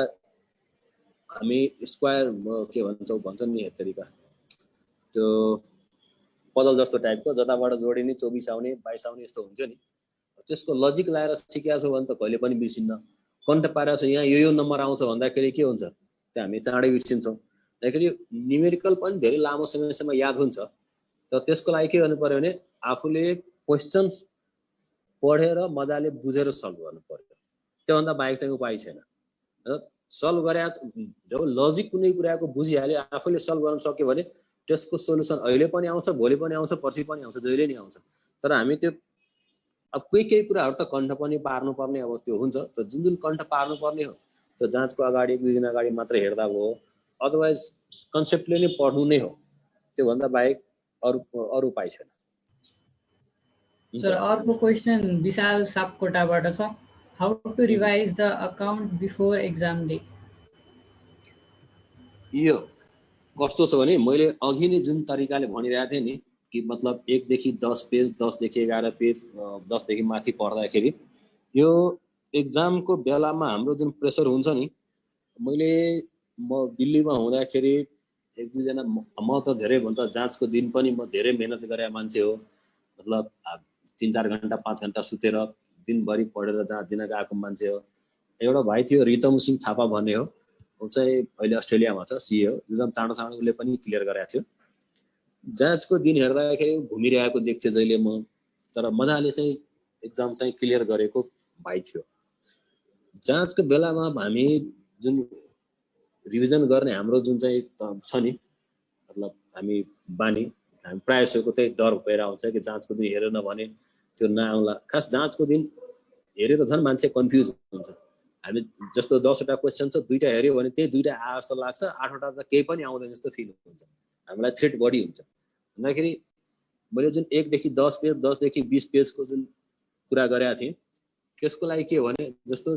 हामी स्क्वायर के भन्छ नि तरिका, त्यो पजल जस्तो टाइपको जताबाट जोडिने 24 आउने 22 आउने यस्तो हुन्थ्यो नि, त्यसको लजिक लाएर सिकेको छौँ भने त कहिले पनि बिर्सिन्न। कन्ट पारेको छ यहाँ यो नम्बर आउँछ भन्दाखेरि के हुन्छ त्यो हामी चाँडै बिर्सिन्छौँ। त्यसैले न्युमेरिकल पनि धेरै लामो समयसम्म याद हुन्छ। तर त्यसको लागि के गर्नु पर्यो भने आफूले क्वेसन पढेर मजाले बुझेर सल्भ गर्नु पर्यो, त्योभन्दा बाहेक चाहिँ उपाय छैन। सल्भ गरे जब लजिक कुनै कुराको बुझिहाल्यो आफूले सल्भ गर्न सक्यो भने त्यसको सोलुसन अहिले पनि आउँछ, भोलि पनि आउँछ, पर्सि पनि आउँछ, जहिले नै आउँछ। तर हामी त्यो अब केही कुराहरू त कण्ठ पनि पार्नुपर्ने अब त्यो हुन्छ, त जुन कण्ठ पार्नुपर्ने हो त्यो जाँचको अगाडि 2 दिन अगाडि मात्र हेर्दा भयो, अदरवाइज कन्सेप्टले नै पढ्नु नै हो, त्योभन्दा बाहेक अरू उपाय छैन। सर अर्को क्वेसन विशाल सापकोटाबाट छ, how to revise the account before exam day? यो कस्तो छ भने मैले अघि नै जुन तरिकाले भनिरहेको थिएँ नि कि मतलब 1 देखि 10 पेज, 10 देखि 11 पेज, 10 देखि माथि पढ्दाखेरि यो एक्जामको बेलामा हाम्रो जुन प्रेसर हुन्छ नि, म दिल्लीमा हुँदाखेरि 1-2 जना म त धेरै भन्दा जाँचको दिन पनि म धेरै मेहनत गरेको मान्छे हो। मतलब 3-4 घण्टा 5 घण्टा सुतेर दिनभरि पढेर जाँच दिन गएको मान्छे हो। एउटा भाइ थियो रितम सिंह थापा भन्ने हो, ऊ चाहिँ अहिले अस्ट्रेलियामा छ, सीए हो, एकदम टाढो उसले पनि क्लियर गरेको थियो। जाँचको दिन हेर्दाखेरि घुमिरहेको देख्थेँ जहिले म, तर मजाले चाहिँ एक्जाम चाहिँ क्लियर गरेको भाइ थियो। जाँचको बेलामा हामी जुन रिभिजन गर्ने हाम्रो जुन चाहिँ छ नि, मतलब हामी बानी, हामी प्रायः जसोको त्यही डर भएर हुन्छ कि जाँचको दिन हेरेन भने त्यो नआउला। खास जाँचको दिन हेरेर झन् मान्छे कन्फ्युज हुन्छ। हामी जस्तो 10 वटा क्वेसन छ, 2टा हेऱ्यो भने त्यही 2टा आए जस्तो लाग्छ, 8 वटा त केही पनि आउँदैन जस्तो फिल हुन्छ। हामीलाई थ्रेट बढी हुन्छ। भन्दाखेरि मैले जुन 1 देखि 10 पेज, 10 देखि 20 पेजको जुन कुरा गरेका थिएँ, त्यसको लागि के हो भने जस्तो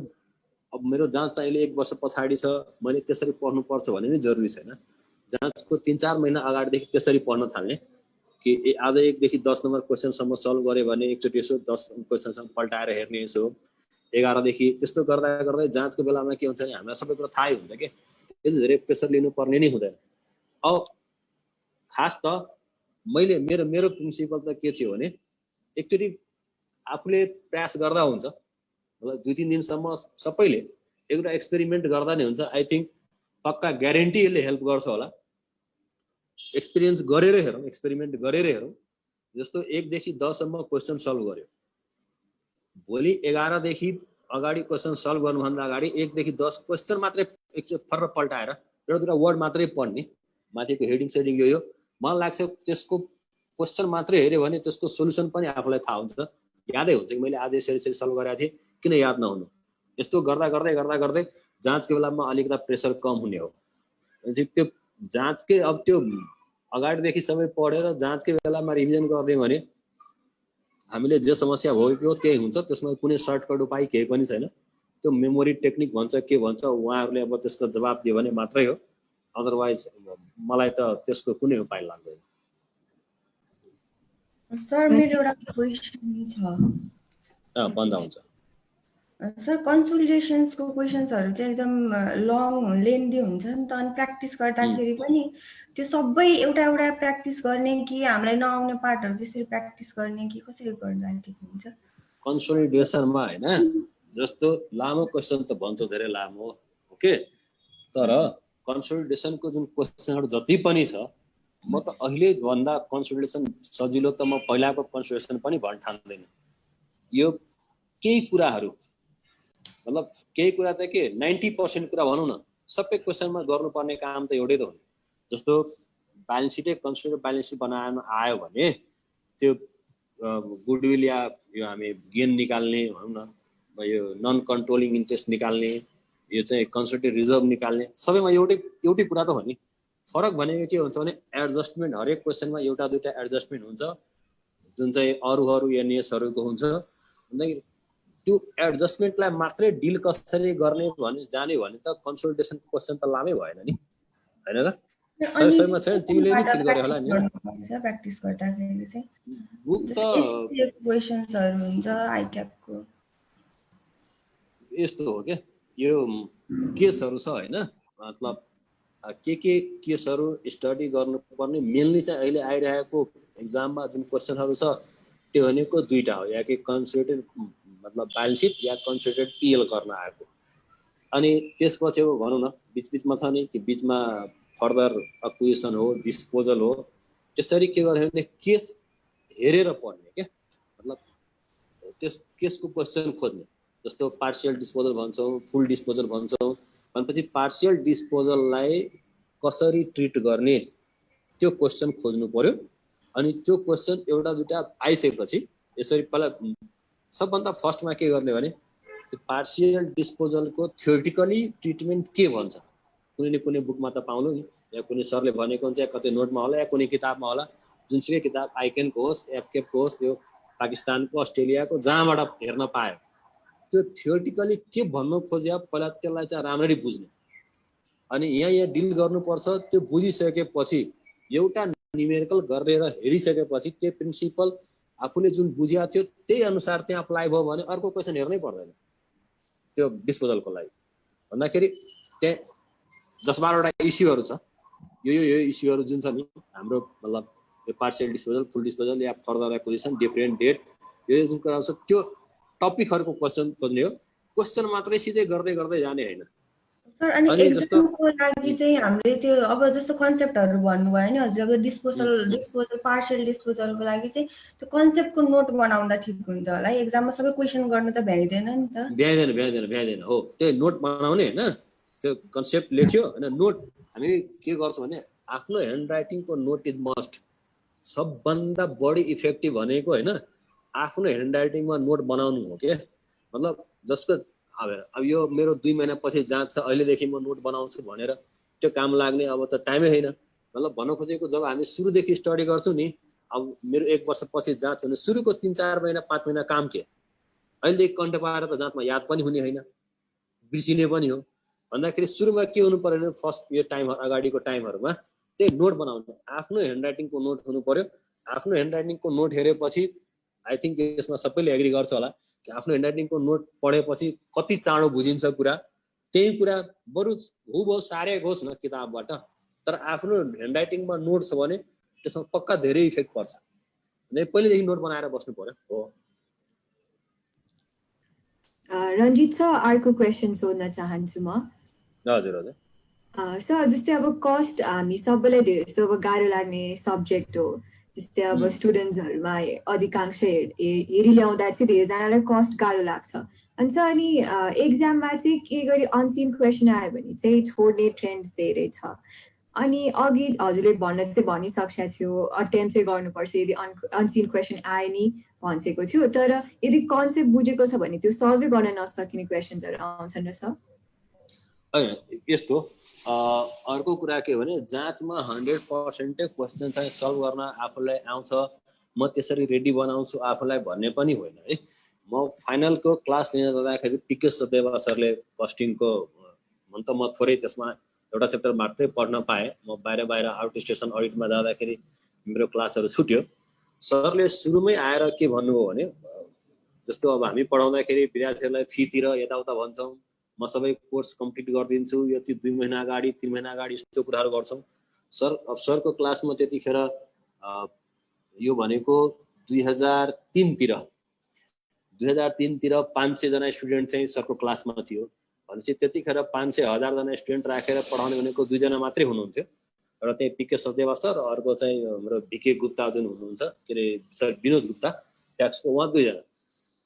अब मेरो जाँच चाहिँ अहिले 1 वर्ष पछाडि छ, मैले त्यसरी पढ्नु पर्छ भन्ने नि जरुरी छैन। जाँचको 3-4 महिना अगाडिदेखि त्यसरी पढ्न थाल्ने कि आज 1 देखि 10 नम्बर क्वेसनसम्म सल्भ गरे भने एकचोटि यसो 10 क्वेसनसम्म पल्टाएर हेर्ने, यसो 11 देखि त्यस्तो गर्दा गर्दै जाँचको बेलामा के हुन्छ भने हामीलाई सबै कुरा थाहै हुन्छ के, त्यति धेरै प्रेसर लिनुपर्ने नै हुँदैन। अब खास त मैले मेरो प्रिन्सिपल त के थियो भने एकचोटि आफूले प्रयास गर्दा हुन्छ। मतलब 2-3 दिनसम्म सबैले एउटा एक्सपेरिमेन्ट गर्दा नै हुन्छ। आई थिंक पक्का ग्यारेन्टी यसले हेल्प गर्छ होला। एक्सपिरियन्स गरेर हेरौँ, एक्सपेरिमेन्ट गरेर हेरौँ। जस्तो 1 देखि 10 सम्म क्वेसन सल्भ गर्यो, भोलि 11 देखि अगाडि क्वेसन सल्भ गर्नुभन्दा अगाडि 1 देखि 10 क्वेसन मात्रै एकचोटि फर्र पल्टाएर एउटा दुईटा वर्ड मात्रै पढ्ने, माथिको हेडिङ सेडिङ यो मलाई लाग्छ त्यसको क्वेसन मात्रै हेऱ्यो भने त्यसको सोलुसन पनि आफूलाई थाहा हुन्छ, यादै हुन्छ कि मैले आज यसरी सल्भ गरेको थिएँ, किन याद नहुनु। यस्तो गर्दा गर्दै जाँचको बेलामा अलिकति प्रेसर कम हुने हो। त्यो जाँचकै अब त्यो अगाडिदेखि सबै पढेर जाँचकै बेलामा रिभिजन गर्ने भने हामीले जे समस्या भोग्यो त्यही हुन्छ। त्यसमा कुनै सर्टकट उपाय केही पनि छैन। त्यो मेमोरी टेक्निक भन्छ के भन्छ, उहाँहरूले अब त्यसको जवाब दियो भने मात्रै हो। अदरवाइज मलाई त त्यसको कुनै उपाय लाग्दैन। सर मेरो एउटा क्वेशन छ। भन्दा हुन्छ सर कन्सोलिडेसन्सको क्वेशन्सहरू चाहिँ एकदम लङ लेन्दी हुन्छ नि त, अनि प्र्याक्टिस गर्दाखेरि पनि त्यो सबै एउटा प्र्याक्टिस गर्ने कि हामीलाई नआउने पार्टहरू त्यसरी प्र्याक्टिस गर्ने कि कसरी गर्दा ठिक हुन्छ? कन्सोलिडेसनमा हैन, जस्तो लामो क्वेसन त भन्छ धेरै लामो, ओके, तर कन्सोलिडेसनको जुन क्वेसनहरू जति पनि छ, म त अहिले भन्दा कन्सोलिडेसन सजिलो त म पहिलाको कन्सोलिडेसन पनि भन्न ठान्दैन। यो केही कुराहरू मतलब केही कुरा त के 90% कुरा भनौँ न, सबै क्वेसनमा गर्नुपर्ने काम त एउटै त हो। जस्तो ब्यालेन्स सिटै कन्सिडर ब्यालेन्स सिट बनाउन आयो भने त्यो गुडविल या यो हामी गेन निकाल्ने भनौँ न, यो नन कन्ट्रोलिङ इन्ट्रेस्ट निकाल्ने, यो चाहिँ कन्सल्टेड रिजर्भ निकाल्ने, सबैमा एउटै कुरा त हो नि। फरक भनेको के हुन्छ भने एडजस्टमेन्ट, हरेक क्वेसनमा एउटा दुईटा एडजस्टमेन्ट हुन्छ जुन चाहिँ अरू एनएसहरूको हुन्छ। भन्दाखेरि त्यो एडजस्टमेन्टलाई मात्रै डिल कसरी गर्ने भने जाने भने त कन्सोलिडेसन क्वेसन त लामै भएन नि, हैन र? सहीमा छैन, तिमीले नि फिल गरे होला नि प्र्याक्टिस गर्दाखेरि चाहिँ बुक त क्वेशन्सहरू हुन्छ आइक्यापको यस्तो हो के, यो केसहरू छ हैन, मतलब के केसहरू स्टडी गर्नुपर्ने मेनली चाहिँ अहिले आइरहेको एक्जाममा जुन क्वेसनहरू छ त्यो भनेको दुईटा हो, या कि कन्सोलिडेटेड मतलब ब्यालेन्स सिट या कन्सोलिडेटेड पिएल गर्न आएको। अनि त्यसपछि अब भनौँ न बिचमा छ नि कि बिचमा फर्दर एक्विजिसन हो, डिस्पोजल हो, त्यसरी के गर्ने भने केस हेरेर पढ्ने के, मतलब त्यस केसको क्वेसन खोज्ने। जस्तो पार्शियल डिस्पोजल भन्छौँ, फुल डिस्पोजल भन्छौँ, भनेपछि पार्शियल डिस्पोजललाई कसरी ट्रिट गर्ने त्यो क्वेसन खोज्नु पर्यो। अनि त्यो क्वेसन एउटा दुईटा आइसकेपछि यसरी पहिला सबभन्दा फर्स्टमा के गर्ने भने त्यो पार्शियल डिस्पोजलको थ्योरिटिकली ट्रिटमेन्ट के भन्छ, कुनै न कुनै बुकमा त पाउनु नि, या कुनै सरले भनेको हुन्छ, या कतै नोटमा होला, या कुनै किताबमा होला, जुनसुकै किताब आइकेनको होस्, एफकेफको होस्, यो पाकिस्तानको अस्ट्रेलियाको जहाँबाट हेर्न पायो, त्यो थ्योरिटिकली के भन्नु खोज्यो पहिला त्यसलाई चाहिँ राम्ररी बुझ्ने। अनि यहाँ डिल गर्नुपर्छ। त्यो बुझिसकेपछि एउटा न्युमेरिकल गरेर हेरिसकेपछि त्यो प्रिन्सिपल आफूले जुन बुझिया थियो त्यही अनुसार त्यहाँ अप्लाई भयो भने अर्को क्वेसन हेर्नै पर्दैन त्यो डिस्पोजलको लागि। भन्दाखेरि त्यहाँ 10-12 वटा इस्युहरू छ। यो इस्युहरू जुन छ नि हाम्रो, मतलब यो पार्शियल डिस्पोजल, फुल डिस्पोजल या फर्दर एक्विजिसन, डिफरेन्ट डेट, यो जुन कुरा छ त्यो टपिकहरूको क्वेसन खोज्ने हो। क्वेसन मात्रै सिधै गर्दै जाने होइन। सर अनि एक्जामको लागि चाहिँ हामीले त्यो अब जस्तो कन्सेप्टहरु भन्नुभयो नि हजुर, अब डिस्पोजल पार्शियल डिस्पोजलको लागि चाहिँ त्यो कन्सेप्टको नोट बनाउँदा ठिक हुन्छ होला है। एक्जाममा सबै क्वेशन गर्न त भ्याइदैन नि त। भ्याइदैन हो। त्यो नोट बनाउने हैन, त्यो कन्सेप्ट लेख्यो हैन, नोट हामी के गर्छौं भने आफ्नो ह्यान्डराइटिङको नोट इज मस्ट। सबभन्दा बढी इफेक्टिभ भनेको हैन आफ्नो ह्यान्डराइटिङमा नोट बनाउनु हो के। मतलब जसको अब यो मेरो 2 महिना पछि जाँच छ, अहिलेदेखि म नोट बनाउँछु भनेर त्यो काम लाग्ने अब त टाइमै छैन। मतलब भन्न खोजेको जब हामी सुरुदेखि स्टडी गर्छौं नि, अब मेरो 1 वर्ष पछि जाँच भने सुरुको 3-4 महिना 5 महिना काम के, अहिलेदेखि कन्टे पाएर त जाँचमा याद पनि हुने हैन, बिर्सिने पनि हो। भन्दाखेरि सुरुमा के हुनु पर्यो भने फर्स्ट यो टाइम अगाडिको टाइमहरुमा त्यही नोट बनाउनु, आफ्नो ह्यान्डराइटिङको नोट हुनु पर्यो। आफ्नो ह्यान्डराइटिङको नोट हेरेपछि आई थिंक यसमा सबैले एग्री गर्छ होला कि आफ्नो ह्यान्डराइटिङको नोट पढेपछि कति चाँडो बुझिन्छ कुरा। त्यही कुरा बरु हुबहु सारे होस् न किताबबाट, तर आफ्नो ह्यान्डराइटिङमा नोट छ भने त्यसमा पक्का धेरै इफेक्ट पर्छ। नै पहिलेदेखि नोट बनाएर बस्नु पर्यो हो। रञ्जित सर, अर्को क्वेसन सोध्न चाहन्छु म। हजुर। सर जस्तै अब कस्ट हामी सबैलाई धेरै जस्तो अब गाह्रो लाग्ने सब्जेक्ट हो। जस्तै अब स्टुडेन्ट्सहरुमा अधिकांश हेरी ल्याउँदा चाहिँ धेरैजनालाई कस्ट गाह्रो लाग्छ। अनि सर अनि एक्जाममा चाहिँ के गरी अनसिन क्वेसन आयो भने चाहिँ छोड्ने ट्रेन्ड धेरै छ। अनि अघि हजुरले भनिसकेको थियो अटेम्प्ट चाहिँ गर्नुपर्छ यदि अनसिन क्वेसन आए नि भनेको थियो, तर यदि कन्सेप्ट बुझेको छ भने त्यो सल्भै गर्न नसकिने क्वेसन्सहरु आउँछन् र सर? यस्तो अर्को कुरा के भने जाँचमा 100% क्वेसन चाहिँ सल्भ गर्न आफूलाई आउँछ, म त्यसरी रेडी बनाउँछु आफूलाई भन्ने पनि होइन है। म फाइनलको क्लास लिन जाँदाखेरि पीके सदेवा सरले कस्टिङको त म थोरै त्यसमा एउटा च्याप्टर मात्रै पढ्न पाएँ। म बाहिर आउट स्टेसन अडिटमा जाँदाखेरि मेरो क्लासहरु छुट्यो। सरले सुरुमै आएर के भन्नुभयो भने जस्तो अब हामी पढाउँदाखेरि विद्यार्थीहरूलाई फीतिर यताउता भन्छौँ, म सबै कोर्स कम्प्लिट गरिदिन्छु, यो 2 महिना अगाडि 3 महिना अगाडि यस्तो कुराहरू गर्छौँ। सरको क्लासमा त्यतिखेर यो भनेको 2003 तिर 500 जना स्टुडेन्ट चाहिँ सरको क्लासमा थियो। भनेपछि त्यतिखेर 500,000 जना स्टुडेन्ट राखेर पढाउने भनेको 2 जना मात्रै हुनुहुन्थ्यो। र त्यही पीके सचदेवा सर, अर्को चाहिँ हाम्रो भिके गुप्ता जुन हुनुहुन्छ, के अरे सर विनोद गुप्ता ट्याक्सको, उहाँ 2 जना।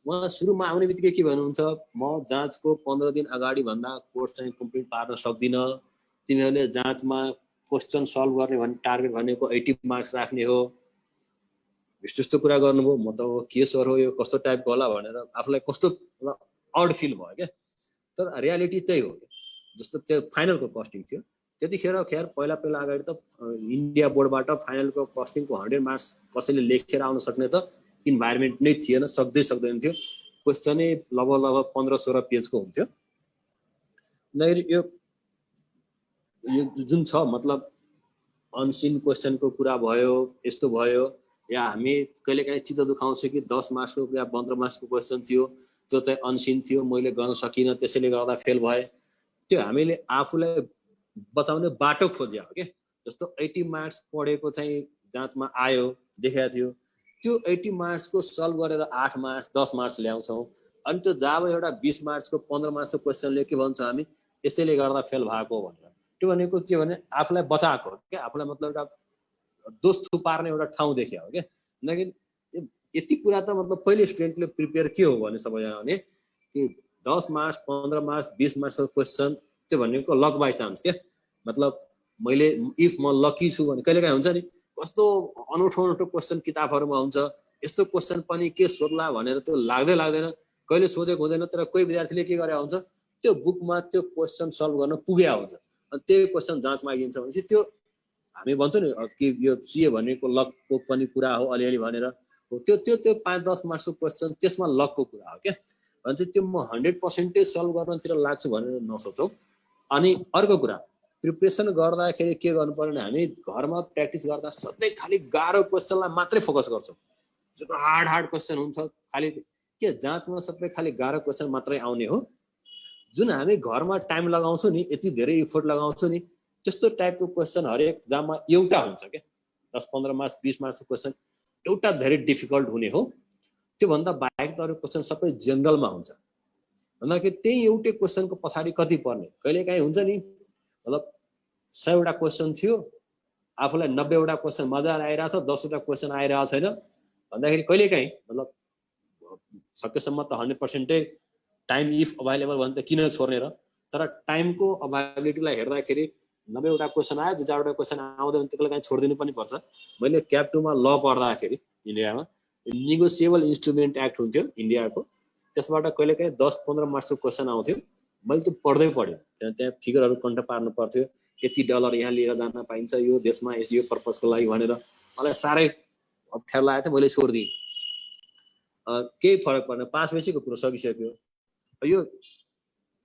उहाँ सुरुमा आउने बित्तिकै के भन्नुहुन्छ, म जाँचको 15 दिन अगाडि भन्दा कोर्स चाहिँ कम्प्लिट पार्न सक्दिन, तिमीहरूले जाँचमा क्वेसन सल्भ गर्ने भन्ने टार्गेट भनेको 80 मार्क्स राख्ने हो, यस्तो कुरा गर्नुभयो। म त के सर हो यो कस्तो टाइपको होला भनेर आफूलाई कस्तो अड फिल भयो क्या। तर रियालिटी त्यही हो। जस्तो त्यो फाइनलको कस्टिङ थियो त्यतिखेर खैर पहिला अगाडि त इन्डिया बोर्डबाट फाइनलको कस्टिङको 100 मार्क्स कसैले लेखेर आउन सक्ने त इन्भाइरोमेन्ट नै थिएन, सक्दैन थियो। क्वेसनै लगभग 15-16 पेजको हुन्थ्यो। यो जुन छ मतलब अनसिन क्वेसनको कुरा भयो, यस्तो भयो, या हामी कहिलेकाहीँ चित्त दुखाउँछ कि 10 मार्क्सको या 15 मार्क्सको क्वेसन थियो, त्यो चाहिँ अनसिन थियो, मैले गर्न सकिनँ, त्यसैले गर्दा फेल भए। त्यो हामीले आफूलाई बचाउने बाटो खोज्या हो के। जस्तो 80 मार्क्स पढेको चाहिँ जाँचमा आयो देखाएको थियो, त्यो 80 मार्क्सको सल्भ गरेर 8 मार्क्स 10 मार्क्स ल्याउँछौँ। अनि त्यो जब एउटा 20 मार्क्सको 15 मार्क्सको क्वेसनले के भन्छ हामी यसैले गर्दा फेल भएको भनेर। त्यो भनेको के भने आफूलाई बचाएको हो क्या, आफूलाई मतलब एउटा दोष थुपार्ने एउटा ठाउँ देखिया हो क्या। लेकिन यति कुरा त मतलब पहिले स्टुडेन्टले प्रिपेयर के हो भने सबैजना भने कि 10 मार्क्स 15 मार्क्स 20 मार्क्सको क्वेसन त्यो भनेको लक बाई चान्स के। मतलब मैले इफ म लकी छु भने कहिलेकाहीँ हुन्छ नि कस्तो अनौठो क्वेसन किताबहरुमा हुन्छ, यस्तो क्वेसन पनि के सोध्ला भनेर त्यो लाग्दैन, कहिले सोधेको हुँदैन, तर कोही विद्यार्थीले के गरे हुन्छ त्यो बुकमा त्यो क्वेसन सल्भ गर्न पुग्या हुन्छ, अनि त्यो क्वेसन जाँचमा आइदिन्छ भनेपछि त्यो हामी भन्छौँ नि कि यो सिए भनेको लकको पनि कुरा हो अलिअलि भनेर हो। त्यो 5-10 मार्क्सको क्वेसन त्यसमा लकको कुरा हो क्या। भने त्यो म 100% सल्भ गर्नतिर लाग्छु भनेर नसोचौँ। अनि अर्को कुरा प्रिपरेसन गर्दाखेरि के गर्नु पर्यो भने हामी घरमा प्र्याक्टिस गर्दा सधैँ खालि गाह्रो क्वेसनलाई मात्रै फोकस गर्छौँ। जुन हार्ड क्वेसन हुन्छ खालि के जाँचमा सबै खालि गाह्रो क्वेसन मात्रै आउने हो। जुन हामी घरमा टाइम लगाउँछौँ नि, यति धेरै इफोर्ट लगाउँछौँ नि, त्यस्तो टाइपको क्वेसन हरेक जाममा एउटा हुन्छ क्या। 10-15 मार्क्स 20 मार्क्सको क्वेसन एउटा धेरै डिफिकल्ट हुने हो। त्योभन्दा बाहेक त अरू क्वेसन सबै जेनरलमा हुन्छ। भन्दाखेरि त्यही एउटै क्वेसनको पछाडि कति पर्ने कहिलेकाहीँ हुन्छ नि मतलब 100 वटा क्वेसन थियो आफूलाई 90 वटा क्वेसन मजाले आइरहेछ 10 वटा क्वेसन आइरहेको छैन भन्दाखेरि कहिलेकाहीँ मतलब सकेसम्म त 100% टाइम इफ अभाइलेबल भने त किन छोड्ने र तर टाइमको अभाइलेबिलिटीलाई हेर्दाखेरि 90 वटा क्वेसन आयो 2-4 वटा क्वेसन आउँदैन त्यसले काहीँ छोडिदिनु पनि पर्छ मैले क्याप 2 मा ल पढ्दाखेरि इन्डियामा नेगोसिएबल इन्स्ट्रुमेन्ट एक्ट हुन्थ्यो इन्डियाको त्यसबाट कहिलेकाहीँ 10-15 मार्क्सको क्वेसन आउँथ्यो मैले त्यो पढ्दै पढेँ त्यहाँ फिगरहरू कन्ट पार्नु पर्थ्यो यति डलर यहाँ लिएर जान पाइन्छ यो देशमा यो पर्पजको लागि भनेर मलाई साह्रै अप्ठ्यारो लागेको थियो मैले छोडिदिएँ केही फरक पर्न 5 वर्षको कुरो सकिसक्यो यो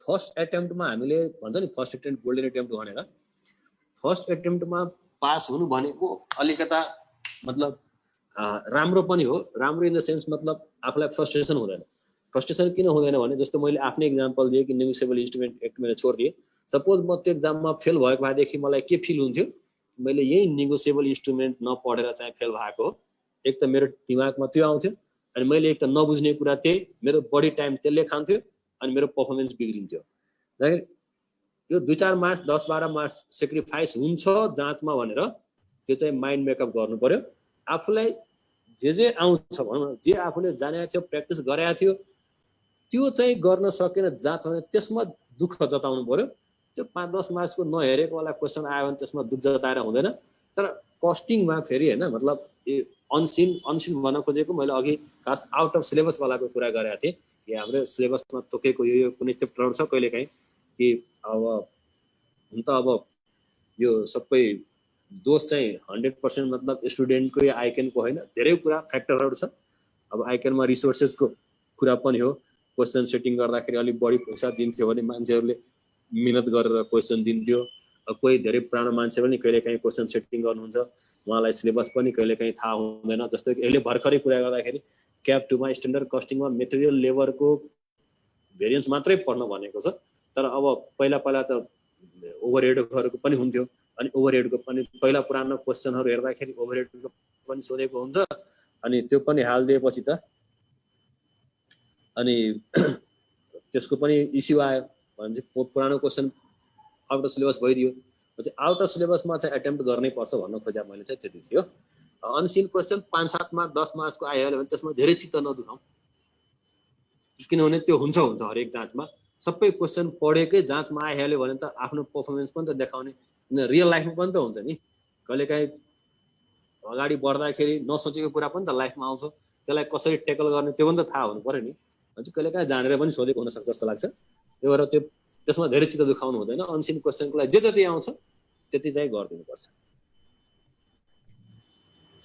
फर्स्ट एटेम्प्टमा हामीले भन्छ नि फर्स्ट एटेम्प्ट गोल्डन एटेम्प्ट भनेर फर्स्ट एटेम्प्टमा पास हुनु भनेको अलिकता मतलब राम्रो पनि हो राम्रो इन द सेन्स मतलब आफूलाई फ्रस्ट्रेसन हुँदैन फ्रस्ट्रेसन किन हुँदैन भने जस्तो मैले आफ्नै एक्जाम्पल दिएँ कि नेगोसिएबल इन्स्ट्रुमेन्ट एक्ट मैले छोडिदिएँ सपोज म त्यो एक्जाममा फेल भएको भएदेखि मलाई के फिल हुन्थ्यो मैले यही नेगोसिएबल इन्स्ट्रुमेन्ट नपढेर चाहिँ फेल भएको एक त मेरो दिमागमा त्यो आउँथ्यो अनि मैले एक त नबुझ्ने कुरा त्यही मेरो बडी टाइम त्यसले खान्थ्यो अनि मेरो पर्फर्मेन्स बिग्रिन्थ्यो यो 2-4 मार्क्स 10-12 मार्क्स सेक्रिफाइस हुन्छ जाँचमा भनेर त्यो चाहिँ माइन्ड मेकअप गर्नु पर्यो आफूलाई जे आउँछ भनौँ न जे आफूले जानेको थियो प्र्याक्टिस गरेको थियो त्यो चाहिँ गर्न सकेन जाँच भने त्यसमा दुःख जताउनु पर्यो त्यो 5-10 मार्क्सको नहेरेको वाला क्वेसन आयो भने त्यसमा दुःख जताएर हुँदैन तर कस्टिङमा फेरि हैन मतलब अनसिन भन्न खोजेको मैले अघि खास आउट अफ सिलेबस वालाको कुरा गरेको थिएँ कि हाम्रो सिलेबसमा तोकेको यो कुनै च्याप्टरहरू छ कहिलेकाहीँ कि अब हुन त अब यो सबै दोष चाहिँ 100% मतलब स्टुडेन्टकै आइकेनको होइन धेरै कुरा फ्याक्टरहरू छ अब आइकेनमा रिसोर्सेसको कुरा पनि हो क्वेसन सेटिङ गर्दाखेरि अलिक बढी पैसा दिन्थ्यो भने मान्छेहरूले मिहिनेत गरेर क्वेसन दिन्थ्यो कोही धेरै पुरानो मान्छे पनि कहिलेकाहीँ क्वेसन सेटिङ गर्नुहुन्छ उहाँलाई सिलेबस पनि कहिलेकाहीँ थाहा हुँदैन जस्तो कि अहिले भर्खरै कुरा गर्दाखेरि क्याप 2 मा स्ट्यान्डर्ड कस्टिङमा मेटेरियल लेबरको भेरिएन्स मात्रै पढ्न भनेको छ तर अब पहिला त ओभरहेडहरूको पनि हुन्थ्यो अनि ओभरहेडको पनि पहिला पुरानो क्वेसनहरू हेर्दाखेरि ओभरहेडको पनि सोधेको हुन्छ अनि त्यो पनि हाल्दिएपछि त अनि त्यसको पनि इस्यु आयो भने चाहिँ पुरानो क्वेसन आउट अफ सिलेबस भइदियो चाहिँ आउट अफ सिलेबसमा चाहिँ एटेम्प्ट गर्नै पर्छ भन्न खोजे मैले चाहिँ त्यति थियो अनसिन क्वेसन 5-7 मार्क्स 10 मार्क्सको आइहाल्यो भने त्यसमा धेरै चित्त नदुखाउँ किनभने त्यो हुन्छ हरेक जाँचमा सबै क्वेसन पढेकै जाँचमा आइहाल्यो भने त आफ्नो पर्फर्मेन्स पनि त देखाउने रियल लाइफमा पनि त हुन्छ नि कहिलेकाहीँ अगाडि बढ्दाखेरि नसोचेको कुरा पनि त लाइफमा आउँछ त्यसलाई कसरी टेकल गर्ने त्यो पनि त थाहा हुनु पर्यो नि कहिलेकाहीँ जानेर पनि सोधेको हुनसक्छ जस्तो लाग्छ त्यही भएर त्यो त्यसमा धेरै चित्त दुखाउनु हुँदैन अनसिन क्वेसनको लागि जति आउँछ त्यति चाहिँ गरिदिनुपर्छ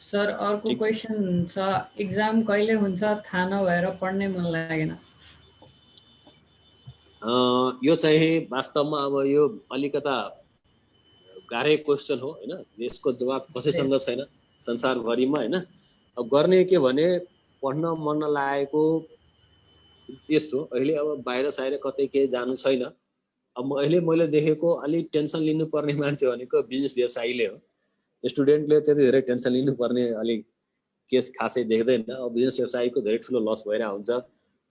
सर अर्को क्वेसन छ एक्जाम कहिले हुन्छ थाहा नभएर पढ्नै मन लागेन यो चाहिँ वास्तवमा अब यो अलिकता गाह्रै क्वेसन हो हैन यसको जवाब कसैसँग छैन संसारभरिमा हैन अब गर्ने के भने पढ्न मन लागेको यस्तो अहिले अब बाहिर साहिर कतै केही जानु छैन अब मैले देखेको अलि टेन्सन लिनुपर्ने मान्छे भनेको बिजनेस व्यवसायीले हो स्टुडेन्टले त्यति धेरै टेन्सन लिनुपर्ने अलि केस खासै देख्दैन अब बिजनेस व्यवसायीको धेरै ठुलो लस भइरहेको हुन्छ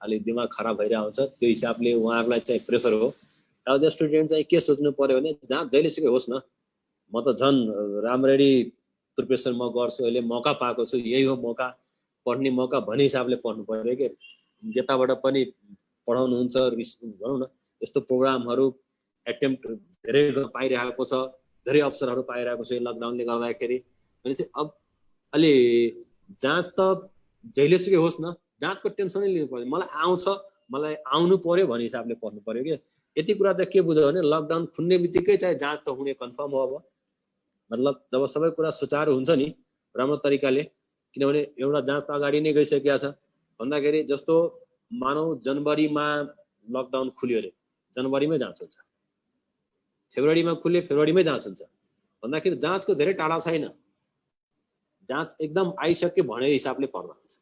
अलि दिमाग खराब भइरहेको हुन्छ त्यो हिसाबले उहाँहरूलाई चाहिँ प्रेसर हो अब स्टुडेन्ट चाहिँ के सोच्नु पर्यो भने जहाँ जहिलेसुकै होस् न म त झन् राम्ररी प्रिपरेसन म गर्छु अहिले मौका पाएको छु यही हो मौका पढ्ने मौका भन्ने हिसाबले पढ्नु पर्यो के यताबाट पनि पढाउनुहुन्छ भनौँ न यस्तो प्रोग्रामहरू एटेम्प्ट धेरै पाइरहेको छ धेरै अवसरहरू पाइरहेको छ लकडाउनले गर्दाखेरि भने चाहिँ अब अलि जाँच त जहिलेसुकै होस् न जाँचको टेन्सनै लिनु पर्दैन मलाई आउँछ मलाई आउनु पर्यो भन्ने हिसाबले पढ्नु पर्यो कि यति कुरा त के बुझ्यो भने लकडाउन खुल्ने बित्तिकै चाहिँ जाँच त हुने कन्फर्म हो अब मतलब जब सबै कुरा सुचारू हुन्छ नि राम्रो तरिकाले किनभने एउटा जाँच त अगाडि नै गइसकेको छ भन्दाखेरि जस्तो मानौ जनवरीमा लकडाउन खुल्यो अरे जनवरीमै जाँच हुन्छ फेब्रुअरीमा खुल्यो फेब्रुअरीमै जाँच हुन्छ भन्दाखेरि जाँचको धेरै टाढा छैन जाँच एकदम आइसक्यो भने हिसाबले पढ्दा हुन्छ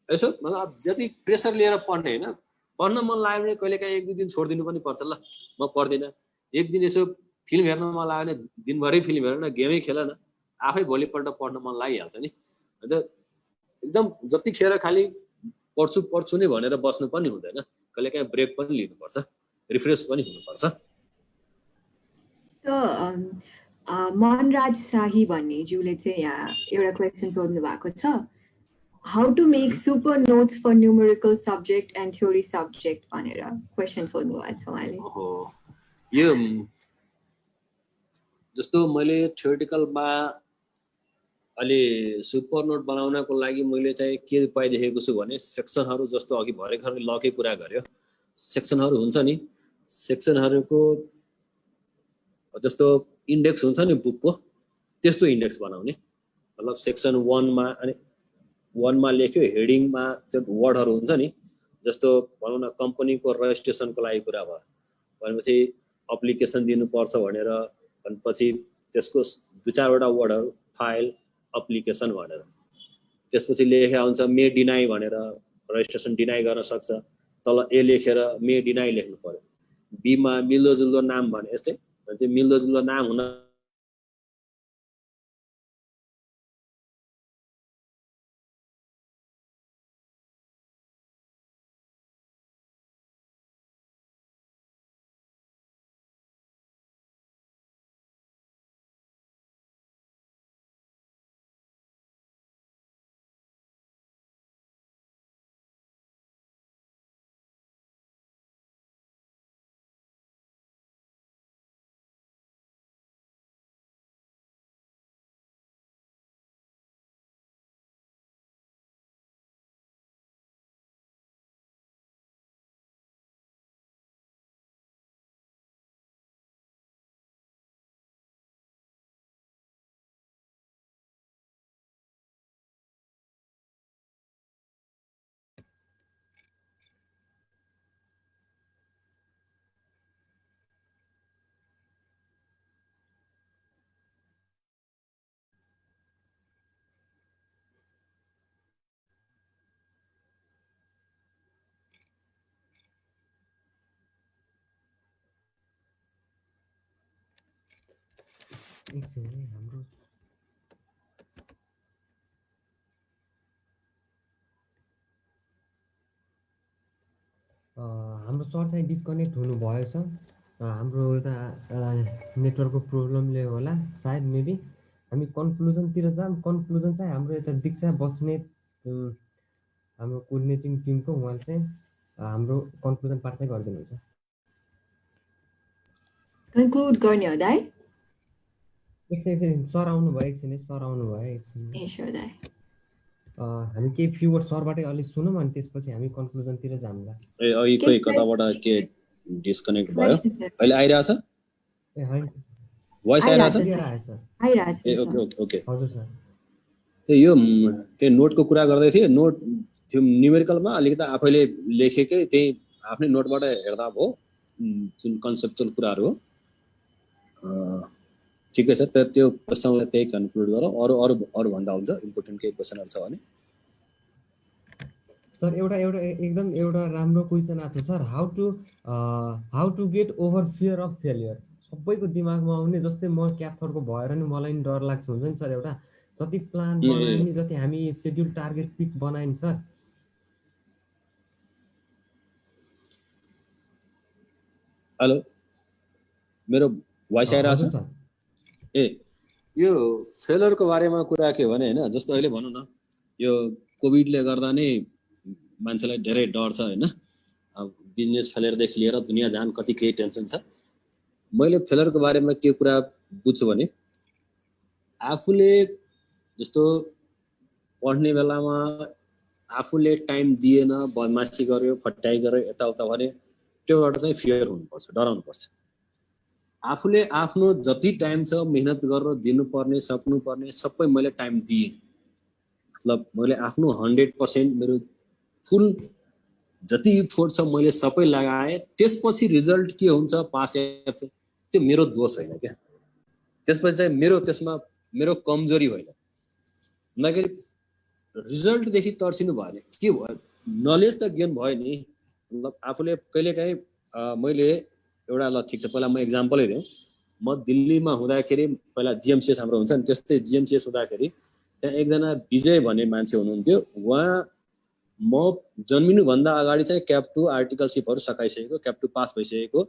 यसो मतलब जति प्रेसर लिएर पढ्ने होइन पढ्न मन लाग्यो भने कहिलेकाहीँ 1-2 दिन छोडिदिनु पनि पर्छ ल म पढ्दिनँ एक दिन यसो फिल्म हेर्न मन लाग्यो भने दिनभरि फिल्म हेरेन गेमै खेल न आफै भोलिपल्ट पढ्न मन लागिहाल्छ नि अन्त एकदम जतिखेर खालि पढ्छु नै भनेर बस्नु पनि हुँदैन कहिलेकाहीँ ब्रेक पनि लिनुपर्छ, रिफ्रेस पनि हुनुपर्छ। सो मनराज शाही भन्ने ज्यूले चाहिँ यहाँ एउटा क्वेसन सोध्नु भएको छ, how to make super notes for numerical subject and theory subject भनेर क्वेसन सोध्नु भएको छ उहाँले। यो जस्तो मैले थ्योरिटिकलमा अहिले सुपर नोट बनाउनको लागि मैले चाहिँ के उपाय देखेको छु भने सेक्सनहरू, जस्तो अघि भर्खर लकै कुरा गर्यो, सेक्सनहरू हुन्छ नि, सेक्सनहरूको जस्तो इन्डेक्स हुन्छ नि बुकको, त्यस्तो इन्डेक्स बनाउने। मतलब सेक्सन 1मा अनि 1मा लेख्यो, हेडिङमा चाहिँ वर्डहरू हुन्छ नि, जस्तो भनौँ न कम्पनीको रजिस्ट्रेसनको लागि कुरा भयो भनेपछि एप्लिकेसन दिनुपर्छ भनेर भनेपछि त्यसको 2-4वटा वर्डहरू फाइल एप्लिकेसन भनेर, त्यसपछि लेखेको हुन्छ मे डिनाई भनेर, रजिस्ट्रेसन डिनाई गर्न सक्छ, तल ए लेखेर मे डिनाई लेख्नु पर्यो। बीमा मिल्दोजुल्दो नाम भने यस्तै, मिल्दोजुल्दो नाम हुन हाम्रो सर चाहिँ डिस्कनेक्ट हुनुभयो छ, हाम्रो यता नेटवर्कको प्रब्लमले होला सायद, मेबी हामी कन्क्लुजनतिर जाऊँ। कन्क्लुजन चाहिँ हाम्रो यता दीक्षा बस्नेत हाम्रो कोअर्डिनेटिङ टिमको उहाँले चाहिँ हाम्रो कन्क्लुजन पार्ट चाहिँ गरिदिनुहुन्छ। कन्क्लुड गर्ने हो दाइ? एकछिन सर आउनुभयो, सर आउनुभयो एकछिन। हामी केही फ्यु वर्ड सरबाटै अलि सुनौँ अनि त्यसपछि हामी कन्क्लुजनतिर जाउँला। अघि कोही कताबाट के डिस्कनेक्ट भयो, अहिले आइरहेछ? ए होइन, भोइस आइरहेछ? आइरहेछ। ए ओके ओके ओके, हजुर सर। त्यो नोटको कुरा गर्दै थिए। नोट त्यो न्युमेरिकलमा अलिकति आफैले लेखेकै त्यही आफ्नै नोटबाट हेर्दा भयो, जुन कन्सेप्चुअल कुराहरू हो। ठिकै छ, त्यो क्वेसनलाई त्यही कन्क्लुड गरौँ। अरू भन्दा हुन्छ इम्पोर्टेन्ट केही क्वेसनहरू छ भने। सर एकदम एउटा राम्रो क्वेसन आएको छ sir, how to get over fear of failure. सबैको दिमागमा आउने, जस्तै म क्याप्थरको भएर नि मलाई नि डर लाग्छ हुन्छ नि सर। एउटा जति प्लान बनायो नि, जति हामी सेड्युल टार्गेट फिक्स बनायो नि सर। हेलो, मेरो भोइस आइरहेछ? यो फेलरको बारेमा कुरा के भने होइन, जस्तो अहिले भनौँ न यो कोभिडले गर्दा नै मान्छेलाई धेरै डर छ होइन, बिजनेस फेलियरदेखि लिएर दुनियाँ जहान कति केही टेन्सन छ। मैले फेलरको बारेमा के कुरा बुझ्छु भने आफूले जस्तो पढ्ने बेलामा आफूले टाइम दिएन, बदमासी गर्यो, फट्याइ गर्यो, यताउता भने त्योबाट चाहिँ फियर हुनुपर्छ, डराउनुपर्छ। आफूले आफ्नो जति टाइम छ मेहनत गरेर दिनुपर्ने, सक्नुपर्ने सबै मैले टाइम दिएँ, मतलब मैले आफ्नो 100% मेरो फुल जति इफोर्ट छ मैले सबै लगाएँ। त्यसपछि रिजल्ट के हुन्छ, पास या फेल, त्यो मेरो दोष होइन क्या। त्यसपछि चाहिँ त्यसमा मेरो कमजोरी होइन। भन्दाखेरि रिजल्टदेखि तर्सिनु भयो भने के भयो, नलेज त गेन भयो नि। मतलब आफूले कहिलेकाहीँ मैले एउटा, ल ठिक छ, पहिला म एक्जाम्पलै दिउँ। म दिल्लीमा हुँदाखेरि पहिला जिएमसिएस हाम्रो हुन्छ नि, त्यस्तै जिएमसिएस हुँदाखेरि त्यहाँ एकजना विजय भन्ने मान्छे हुनुहुन्थ्यो। उहाँ म जन्मिनुभन्दा अगाडि चाहिँ क्याप 2 आर्टिकलसिपहरू सकाइसकेको, क्याप 2 पास भइसकेको,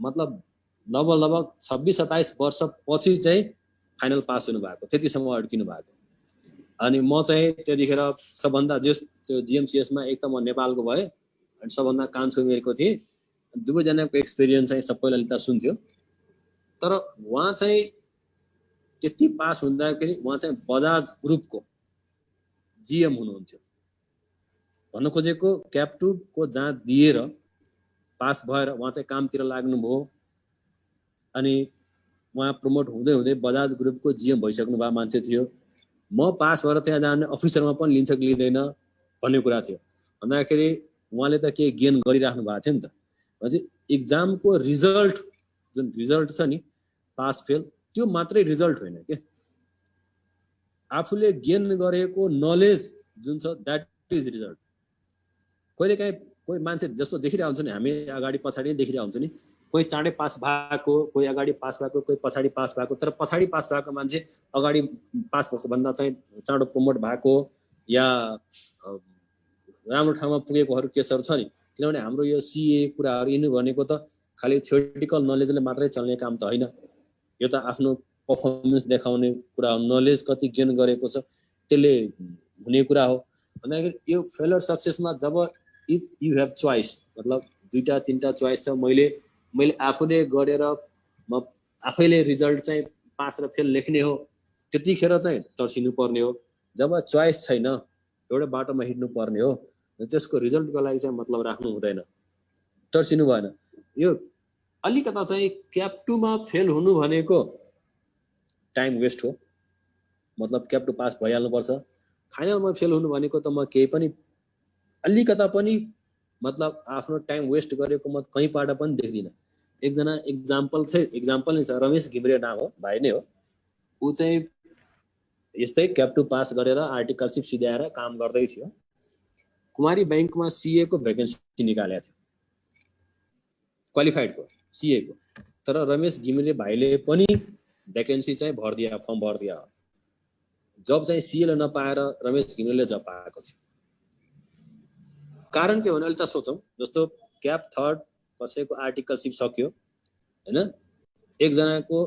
मतलब लगभग 26-27 वर्ष पछि चाहिँ फाइनल पास हुनु भएको, त्यतिसम्म अड्किनु भएको। अनि म चाहिँ त्यतिखेर सबभन्दा त्यो जिएमसिएसमा एक त म नेपालको भएँ अनि सबभन्दा कान्छो उमेरको थिएँ। दुवैजनाको एक्सपिरियन्स चाहिँ सबैलाई लिँदा सुन्थ्यो। तर उहाँ चाहिँ त्यति पास हुँदाखेरि उहाँ चाहिँ बजाज ग्रुपको जिएम हुनुहुन्थ्यो। भन्न खोजेको क्याप 2 को जहाँ दिएर पास भएर उहाँ चाहिँ कामतिर लाग्नुभयो अनि उहाँ प्रमोट हुँदै हुँदै बजाज ग्रुपको जिएम भइसक्नु भएको मान्छे थियो। म पास भएर त्यहाँ जाने अफिसरमा पनि लिन्छ कि लिँदैन भन्ने कुरा थियो। भन्दाखेरि उहाँले त केही गेन गरिराख्नु भएको थियो नि त। भनेपछि इक्जामको रिजल्ट जुन रिजल्ट छ नि पास फेल त्यो मात्रै रिजल्ट होइन के, आफूले गेन गरेको नलेज जुन छ द्याट इज रिजल्ट। कहिलेकाहीँ कोही मान्छे जस्तो देखिरहेको हुन्छ नि, हामी अगाडि पछाडि देखिरहेको हुन्छ नि, कोही चाँडै पास भएको, कोही अगाडि पास भएको, कोही पछाडि पास भएको। तर पछाडि पास भएको मान्छे अगाडि पास भएको भन्दा चाहिँ चाँडो प्रमोट भएको या राम्रो ठाउँमा पुगेकोहरू केसहरू छ नि। किनभने हाम्रो यो सिए कुराहरू यिनी भनेको त खालि थ्योरिटिकल नलेजले मात्रै चल्ने काम त होइन, यो त आफ्नो पर्फर्मेन्स देखाउने कुरा हो। नलेज कति गेन गरेको छ त्यसले हुने कुरा हो। भन्दाखेरि यो फेलर सक्सेसमा जब इफ यु हेभ चोइस, मतलब 2-3टा चोइस छ, मैले आफूले गरेर म आफैले रिजल्ट चाहिँ पास र फेल लेख्ने हो, त्यतिखेर चाहिँ तर्सिनु पर्ने हो। जब चोइस छैन एउटा बाटोमा हिँड्नु पर्ने हो, त्यसको रिजल्टको लागि चाहिँ मतलब राख्नु हुँदैन, तर्सिनु भएन। यो अलिकता चाहिँ क्याप 2 मा फेल हुनु भनेको टाइम वेस्ट हो। मतलब क्याप 2 पास भइहाल्नुपर्छ। फाइनलमा फेल हुनु भनेको त म केही पनि अलिकता पनि मतलब आफ्नो टाइम वेस्ट गरेको म कहीँबाट पनि देख्दिनँ। एकजना एक्जाम्पल नै छ, रमेश घिमिरे नाम हो, भाइ नै हो। ऊ चाहिँ यस्तै क्याप 2 पास गरेर आर्टिकलसिप सिध्याएर काम गर्दै थियो। कुमारी ब्याङ्कमा सिए को भ्याकेन्सी निकालेको थियो, क्वालिफाइडको सिए को। तर रमेश घिमिरे भाइले पनि भ्याकेन्सी चाहिँ फर्म भरिदिया हो। जब चाहिँ सिएले नपाएर रमेश घिमिरेले जब पाएको थियो। कारण के हो भने अहिले त सोचौँ, जस्तो क्याप 3 कसैको आर्टिकलसिप सक्यो हैन, एकजनाको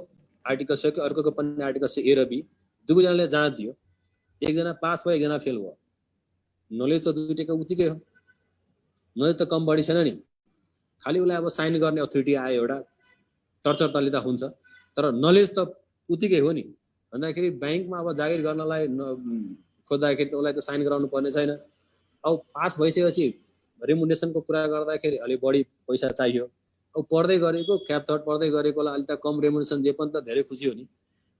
आर्टिकल सक्यो, अर्कोको पनि आर्टिकल सक्यो, ए र बी, दुवैजनाले जाँच दियो, एकजना पास भयो एकजना फेल भयो। नलेज त दुईटैको उतिकै हो, नलेज त कम बढी छैन नि। खालि उसलाई अब साइन गर्ने अथोरिटी आयो एउटा, टर्चर त लिँदा हुन्छ, तर नलेज त उतिकै हो नि। भन्दाखेरि ब्याङ्कमा अब जागिर गर्नलाई खोज्दाखेरि त उसलाई त साइन गराउनु पर्ने छैन। अब पास भइसकेपछि रेमुनेसनको कुरा गर्दाखेरि अलिक बढी पैसा चाहियो। अब पढ्दै गरेको क्याप 3 पढ्दै गरेकोलाई अलिक त कम रेमुनेसन दिए पनि त धेरै खुसी हो नि।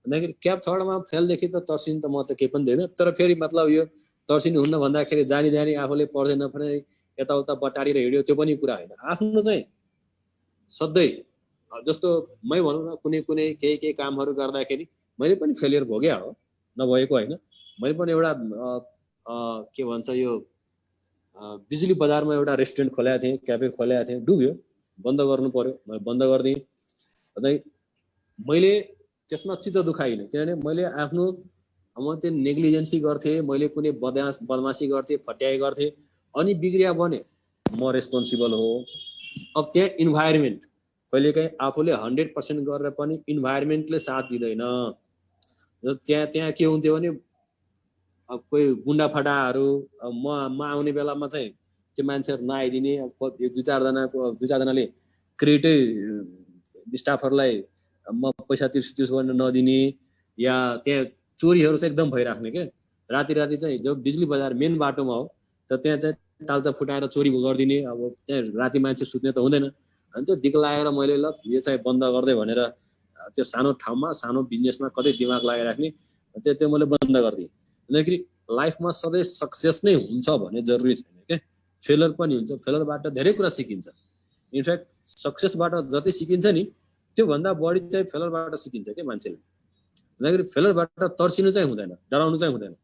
भन्दाखेरि क्याप 3 मा फेलदेखि त तर्सिनु त म त केही पनि दिँदैन। तर फेरि मतलब यो तर्सिनु हुन्न भन्दाखेरि जानी आफूले पढ्दै नपढ्ने यताउता बटारेर हिँड्यो त्यो पनि कुरा होइन। आफ्नो चाहिँ सधैँ जस्तो मै भनौँ न, कुनै केही कामहरू गर्दाखेरि मैले पनि फेलियर भोग्या हो, नभएको होइन। मैले पनि एउटा के भन्छ यो बिजुली बजारमा एउटा रेस्टुरेन्ट खोलेको थिएँ, क्याफे खोलेको थिएँ, डुब्यो, बन्द गर्नु पर्यो, मैले बन्द गरिदिएँ। अनि मैले त्यसमा चित्त दुखाइनँ, किनभने मैले आफ्नो म त्यो नेग्लिजेन्सी गर्थेँ, मैले कुनै बदमासी गर्थेँ, फट्याइ गर्थेँ, अनि बिग्रिया भने म रेस्पोन्सिबल हो। अब त्यहाँ इन्भाइरोमेन्ट कहिलेकाहीँ आफूले 100% गरेर पनि इन्भाइरोमेन्टले साथ दिँदैन। त्यहाँ के हुन्थ्यो भने अब कोही गुन्डा फटाहरू म आउने बेलामा चाहिँ त्यो मान्छेहरू नआइदिने, दुई चारजनाले क्रेडिटै स्टाफहरूलाई म पैसा तिर्छु गर्न नदिने, या त्यहाँ चोरीहरू चाहिँ एकदम भइराख्ने के। राति चाहिँ जब बिजुली बजार मेन बाटोमा हो त त्यहाँ चाहिँ तालचा फुटाएर चोरी गरिदिने। अब त्यहाँ राति मान्छे सुत्ने त हुँदैन। अनि त्यो दिक्क लागेर मैले ल यो चाहिँ बन्द गर्दै भनेर त्यो सानो ठाउँमा सानो बिजनेसमा कतै दिमाग लगाइराख्ने, त्यो मैले बन्द गरिदिएँ। किनकि लाइफमा सधैँ सक्सेस नै हुन्छ भन्ने जरुरी छैन के, फेलर पनि हुन्छ। फेलरबाट धेरै कुरा सिकिन्छ। इनफ्याक्ट सक्सेसबाट जति सिकिन्छ नि त्योभन्दा बढी चाहिँ फेलरबाट सिकिन्छ के मान्छेले। भन्दाखेरि फेलरबाट तर्सिनु चाहिँ हुँदैन, डराउनु चाहिँ हुँदैन,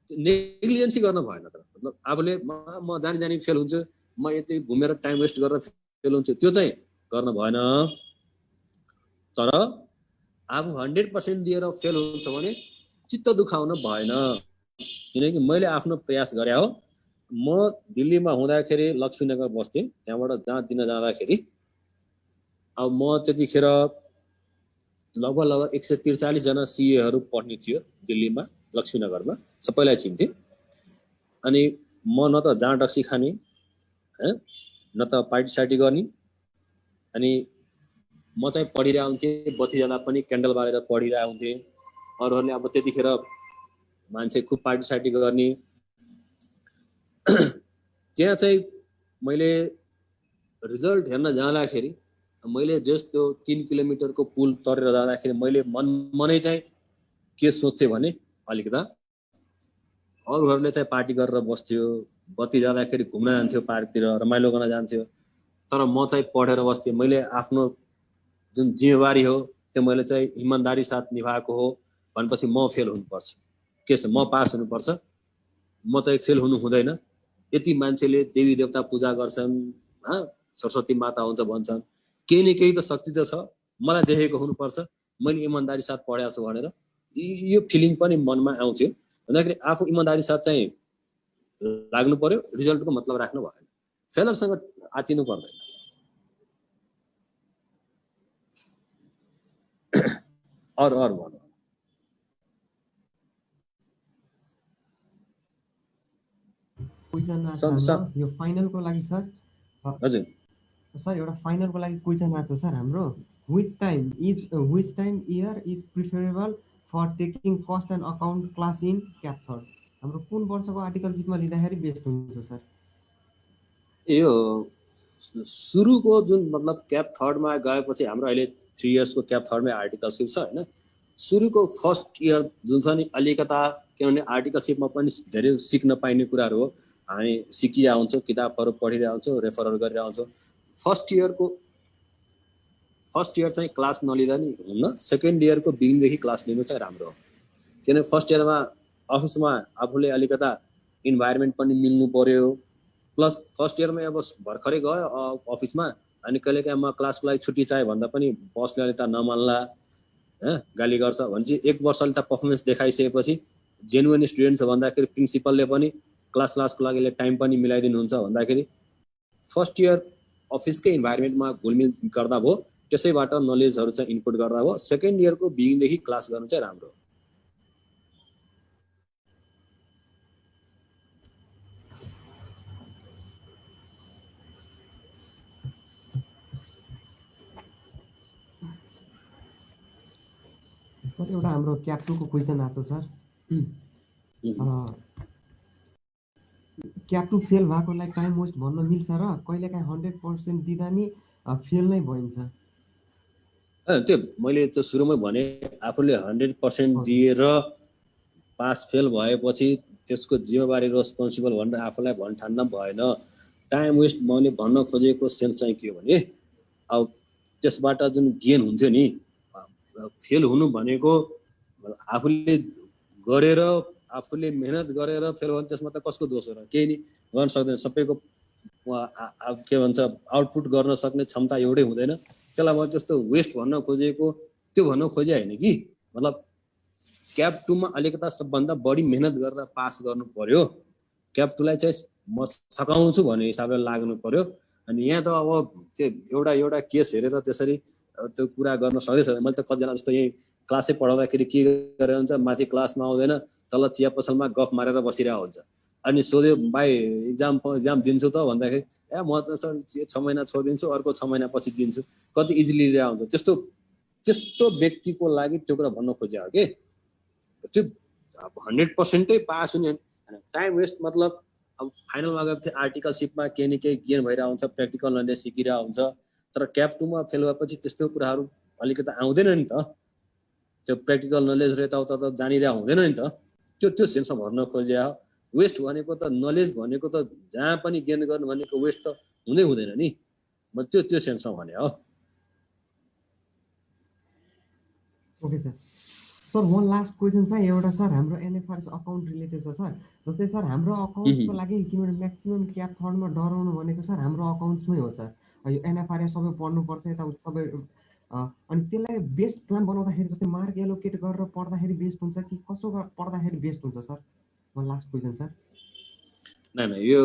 नेग्लिजेन्सी गर्न भएन। तर मतलब आफूले म जानी फेल हुन्छु, म यति घुमेर टाइम वेस्ट गरेर फेल हुन्छु, त्यो चाहिँ गर्न भएन। तर आफू 100% दिएर फेल हुन्छ भने चित्त दुखाउन भएन। किनकि मैले आफ्नो प्रयास गरे हो। म दिल्लीमा हुँदाखेरि लक्ष्मीनगर बस्थेँ, त्यहाँबाट जहाँ दिन जाँदाखेरि अब म त्यतिखेर लगभग 143 जना सीएहरू पढ्ने थियो दिल्लीमा लक्ष्मीनगरमा, सबैलाई चिन्थे। अनि म न त जहाँ डक्सी खाने न त पार्टी सार्टी गर्ने, अनि म चाहिँ पढिरहेको हुन्थेँ, बत्ती जाँदा पनि क्यान्डल बालेर पढिरहेको हुन्थेँ। अरूहरूले अब त्यतिखेर मान्छे खुब पार्टी सार्टी गर्ने। त्यहाँ चाहिँ मैले रिजल्ट हेर्न जाँदाखेरि मैले जस्ट त्यो 3 किलोमिटरको पुल तरेर जाँदाखेरि मैले मनै चाहिँ के सोच्थेँ भने अलिकता अरूहरूले चाहिँ पार्टी गरेर बस्थ्यो, बत्ती जाँदाखेरि घुम्न जान्थ्यो, पार्कतिर रमाइलो गर्न जान्थ्यो, तर म चाहिँ पढेर बस्थेँ। मैले आफ्नो जुन जिम्मेवारी हो त्यो मैले चाहिँ इमानदारी साथ निभाएको हो भनेपछि म फेल हुनुपर्छ, के छ म पास हुनुपर्छ, म चाहिँ फेल हुनु हुँदैन। यति मान्छेले देवी देवता पूजा गर्छन्, सरस्वती माता हुन्छ भन्छन्, केही न केही त शक्ति त छ, मलाई देखेको हुनुपर्छ, मैले इमानदारी साथ पढेको छु भनेर यो फिलिङ पनि मनमा आउँथ्यो। भन्दाखेरि आफू इमानदारी साथ चाहिँ लाग्नु पर्यो, रिजल्टको मतलब राख्नु भएन, फेलरसँग आतिनु पर्दैन। और भनौँ क्वेसन आछ यो फाइनलको लागि सर। हजुर सर एउटा फाइनलको लागि क्वेसन आछ सर हाम्रो, which time year is preferable for taking cost and account class in CAP third? हाम्रो कुन वर्षको आर्टिकलशिपमा लिँदाखेरि बेस्ट हुन्छ सर? यो सुरुको जुन मतलब क्याप थर्डमा गएपछि हाम्रो अहिले 3 इयर्सको क्याप थर्डमै आर्टिकलशिप छ हैन। सुरुको फर्स्ट इयर जुन छ नि अलिकता, किनभने आर्टिकलशिपमा पनि धेरै सिक्न पाइने कुराहरू हो, हामी सिकिरहेका हुन्छौँ, किताबहरू पढिरहेका हुन्छौँ, रेफरहरू गरिरहेका हुन्छौँ। फर्स्ट इयर चाहिँ क्लास नलिँदा नि हुन्न, सेकेन्ड इयरको बिगिनदेखि क्लास लिनु चाहिँ राम्रो हो। किनभने फर्स्ट इयरमा अफिसमा आफूले अलिकता इन्भाइरोमेन्ट पनि मिल्नु पर्यो, प्लस फर्स्ट इयरमै अब भर्खरै गयो अफिसमा अनि कहिलेकाहीँ म क्लासको लागि छुट्टी चाहे भन्दा पनि बसले अलि त नमान्ला, गाली गर्छ भनेपछि 1 वर्षले त पर्फर्मेन्स देखाइसकेपछि जेन्युन स्टुडेन्ट छ भन्दाखेरि प्रिन्सिपलले पनि क्लासको लागि टाइम पनि मिलाइदिनुहुन्छ भन्दाखेरि फर्स्ट इयर अफिसकै इन्भाइरोमेन्टमा घुलमिल गर्दा भयो, त्यसैबाट नलेजहरू चाहिँ इनपुट गर्दा भयो। सेकेन्ड इयरको बिगिनदेखि क्लास गर्नु चाहिँ राम्रो हो। सर एउटा हाम्रो क्याप 2 को क्वेसन आछ सर। क्याप 2 फेल भएकोलाई टाइम वेस्ट भन्न मिल्छ र कहिलेकाहीँ 100% दिँदा नि फेल नै भइन्छ? त्यो मैले त सुरुमै भने आफूले 100% दिएर पास फेल भएपछि त्यसको जिम्मेवारी रेस्पोन्सिबल भनेर आफूलाई भन्न ठान्न भएन। टाइम वेस्ट मैले भन्न खोजेको सेन्स चाहिँ के हो भने अब त्यसबाट जुन गेन हुन्थ्यो नि, फेल हुनु भनेको आफूले गरेर आफूले मेहनत गरेर फेल भयो त्यसमा त कसको दोष हो र? केही नि गर्न सक्दैन, सबैको के भन्छ आउटपुट गर्न सक्ने क्षमता एउटै हुँदैन। त्यसलाई मैले त्यस्तो वेस्ट भन्न खोजेको त्यो भन्न खोजे होइन कि, मतलब क्याप 2 मा अलिकता सबभन्दा बढी मेहनत गरेर पास गर्नु पर्यो। क्याप 2 लाई चाहिँ म सकाउँछु भन्ने हिसाबले लाग्नु पर्यो। अनि यहाँ त अब त्यो एउटा केस हेरेर त्यसरी त्यो कुरा गर्न सक्दैछ। मैले त कतिजना जस्तो यही क्लासै पढाउँदाखेरि के गरेर हुन्छ, माथि क्लासमा आउँदैन, तल चिया पसलमा गफ मारेर बसिरहेको हुन्छ। अनि सोध्यो भाइ एक्जाम दिन्छु त भन्दाखेरि म त सर 6 महिना छोडिदिन्छु, अर्को 6 महिना पछि दिन्छु, कति इजिली लिएर हुन्छ। त्यस्तो व्यक्तिको लागि त्यो कुरा भन्न खोजेको हो कि त्यो 100% पास हुने टाइम वेस्ट मतलब अब फाइनलमा गएपछि आर्टिकलशिपमा केही न केही गेन भइरहेको हुन्छ, प्र्याक्टिकल नलेज सिकिरहेको हुन्छ। तर क्याप 2 मा फेल भएपछि त्यस्तो कुराहरू अलिकति आउँदैन नि त, त्यो प्र्याक्टिकल नलेज र यताउता त जानिरहेको हुँदैन नि त। त्यो सेन्समा भन्न खोजे हो। वेस्ट भनेको त नलेज भनेको त जहाँ पनि गेन गर्नु भनेको वेस्ट त हुँदै हुँदैन नि, म त्यो सेन्समा भने हो। Okay sir. Sir one last question छ एउटा सर, हाम्रो एनएफआरएस अकाउन्ट रिलेटेड छ सर। जस्तै सर हाम्रो अकाउन्टको लागि किनभने म्याक्सिमम क्याप थर्डमा डराउनु भनेको सर हाम्रो अकाउन्ट्समै हो सर। यो एनएफआरएस सबै पढ्नुपर्छ यताउता सबै, अनि त्यसलाई बेस्ट प्लान बनाउँदाखेरि जस्तै मार्क एलोकेट गरेर पढ्दाखेरि बेस्ट हुन्छ कि कसो पढ्दाखेरि बेस्ट हुन्छ sir? One last question, sir. न यो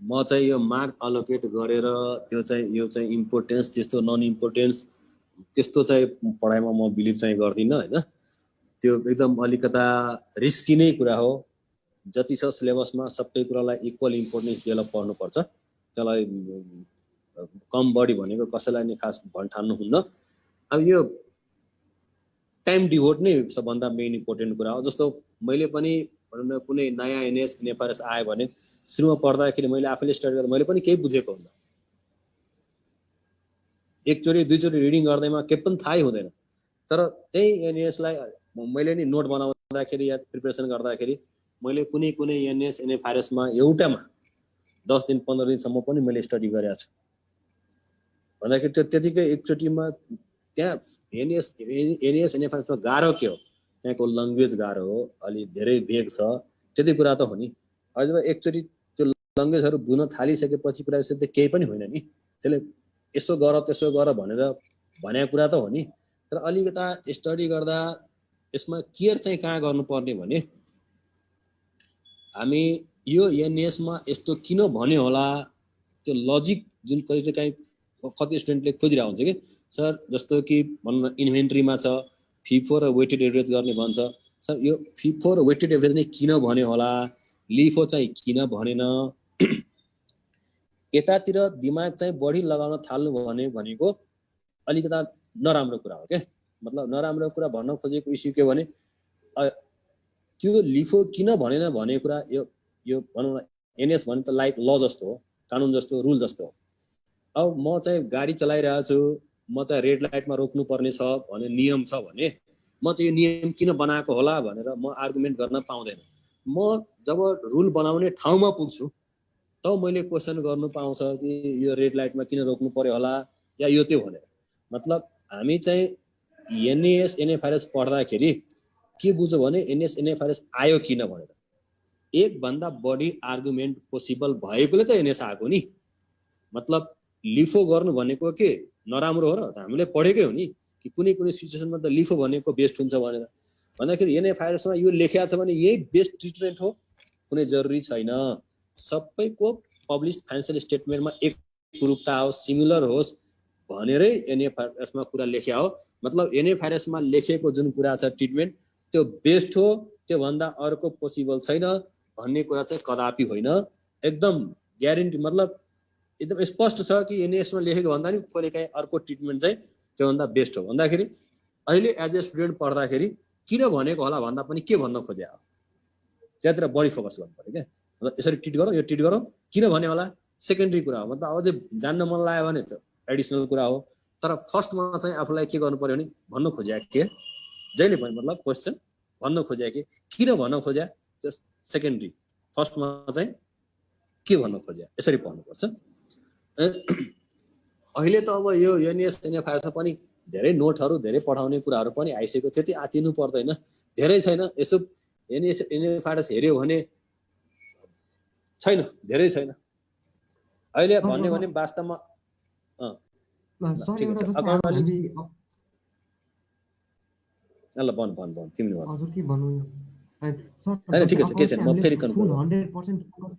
म चाहिँ यो मार्क अलोकेट गरेर त्यो चाहिँ यो चाहिँ इम्पोर्टेन्स त्यस्तो नन इम्पोर्टेन्स त्यस्तो चाहिँ पढाइमा म बिलिभ चाहिँ गर्दिनँ हैन। त्यो एकदम अलिकता रिस्की नै कुरा हो। जति छ सिलेबसमा सबै कुरालाई इक्वल इम्पोर्टेन्स दिएर पढ्नुपर्छ। त्यसलाई कम बढी भनेको कसैलाई नि खास भन्ठान्नु हुन्न। अब यो टाइम डिभोट नै सबभन्दा मेन इम्पोर्टेन्ट कुरा हो। जस्तो मैले पनि भनौँ न कुनै नयाँ एनएस एनएफआरएस आयो भने सुरुमा पढ्दाखेरि मैले आफैले स्टडी गर्दा मैले पनि केही बुझेको हुन्न। एकचोटि दुईचोटि रिडिङ गर्दैमा केही पनि थाहै हुँदैन। तर त्यही एनएसलाई मैले नि नोट बनाउँदाखेरि या प्रिपरेसन गर्दाखेरि मैले कुनै कुनै एनएस एनएफआरएसमा एउटामा 10 दिन 15 दिनसम्म पनि मैले स्टडी गरेको छु। भन्दाखेरि त्यो त्यतिकै एकचोटिमा त्यहाँ एनएस एनएफआरएसमा गाह्रो के हो? त्यहाँको ल्याङ्ग्वेज गाह्रो हो, अलि धेरै भेग छ, त्यति कुरा त हो नि। अहिले एकचोटि त्यो ल्याङ्ग्वेजहरू बुझ्न थालिसकेपछि कुरा त केही पनि होइन नि। त्यसले यसो गर त्यसो गर भनेर भनेको कुरा त हो नि। तर अलिकता स्टडी गर्दा यसमा केयर चाहिँ कहाँ गर्नुपर्ने भने हामी यो एनएसमा यस्तो किन भन्यो होला त्यो लजिक जुन कहिलेकाहीँ कति स्टुडेन्टले खोजिरहेको हुन्छ कि सर जस्तो कि भनौँ न इन्भेन्ट्रीमा छ फिफो र वेटेड एभरेज गर्ने भन्छ। सर यो फिफो र वेटेड एभरेज नै किन भन्यो होला, लिफो चाहिँ किन भनेन, यतातिर दिमाग चाहिँ बढी लगाउन थाल्नु भनेको अलिकता नराम्रो कुरा हो क्या। मतलब नराम्रो कुरा भन्न खोजेको इस्यु के भने त्यो लिफो किन भनेन भन्ने कुरा यो भनौँ न एनएस भने त लाइक ल जस्तो हो, कानुन जस्तो, रुल जस्तो हो। अब म चाहिँ गाडी चलाइरहेको छु, म चाहिँ रेड लाइटमा रोक्नु पर्ने छ भन्ने नियम छ भने म चाहिँ यो नियम किन बनाएको होला भनेर म आर्गुमेन्ट गर्न पाउँदैन। म जब रुल बनाउने ठाउँमा पुग्छु तब मैले क्वेसन गर्नु पाउँछ कि यो रेड लाइटमा किन रोक्नु पर्यो होला या यो त्यो भनेर। मतलब हामी चाहिँ एनएस एनएफआरएस पढ्दाखेरि के बुझ्यो भने एनएस एनएफआरएस आयो किन भनेर एक भन्दा बढी आर्गुमेन्ट पोसिबल भएकोले त एनएस आएको नि। मतलब लिफो गर्नु भनेको के नराम्रो हो र हामीले पढेकै हो नि कि कुनै कुनै सिचुएसनमा त लिफो भनेको बेस्ट हुन्छ भनेर। भन्दाखेरि एनएफआरएसमा यो लेखिएको छ भने यही बेस्ट ट्रिटमेन्ट हो कुनै जरुरी छैन। सबैको पब्लिश फाइनेन्शियल स्टेटमेन्टमा एक रूपता होस्, सिमिलर होस् भनेरै एनएफआरएसमा कुरा लेख्या हो। मतलब एनएफआरएसमा लेखेको जुन कुरा छ ट्रिटमेन्ट त्यो बेस्ट हो, त्यो भन्दा अर्को पोसिबल छैन भन्ने कुरा चाहिँ कदापि होइन। एकदम ग्यारेन्टी मतलब एकदम स्पष्ट छ कि एनएसमा लेखेको भन्दा नि कहिलेकाहीँ अर्को ट्रिटमेन्ट चाहिँ त्योभन्दा बेस्ट हो। भन्दाखेरि अहिले एज ए स्टुडेन्ट पढ्दाखेरि किन भनेको होला भन्दा पनि के भन्न खोजे हो त्यहाँतिर बढी फोकस गर्नु पर्यो क्या। मतलब यसरी ट्रिट गरौँ, यो ट्रिट गरौँ, किन भने होला सेकेन्डरी कुरा हो। मतलब अझै जान्न मन लाग्यो भने त एडिसनल कुरा हो। तर फर्स्टमा चाहिँ आफूलाई के गर्नु पर्यो भने भन्न खोज्या के जहिले पनि मतलब क्वेसन भन्न खोज्या किन भन्न खोज्या त्यो सेकेन्डरी, फर्स्टमा चाहिँ के भन्न खोज्या यसरी पढ्नुपर्छ। अहिले त अब यो एनएस एनएफआरएसमा पनि धेरै नोटहरू धेरै पढाउने कुराहरू पनि आइसक्यो, त्यति आतिनु पर्दैन, धेरै छैन। यसो एनएस एनएफआरएस हेऱ्यो भने छैन, धेरै छैन अहिले भन्ने भने वास्तवमा ठिक छ। ल भन तिमीले भन। हजुर के भन्नु हैन ठिक छ के छैन म फेरि कन्फर्म 100%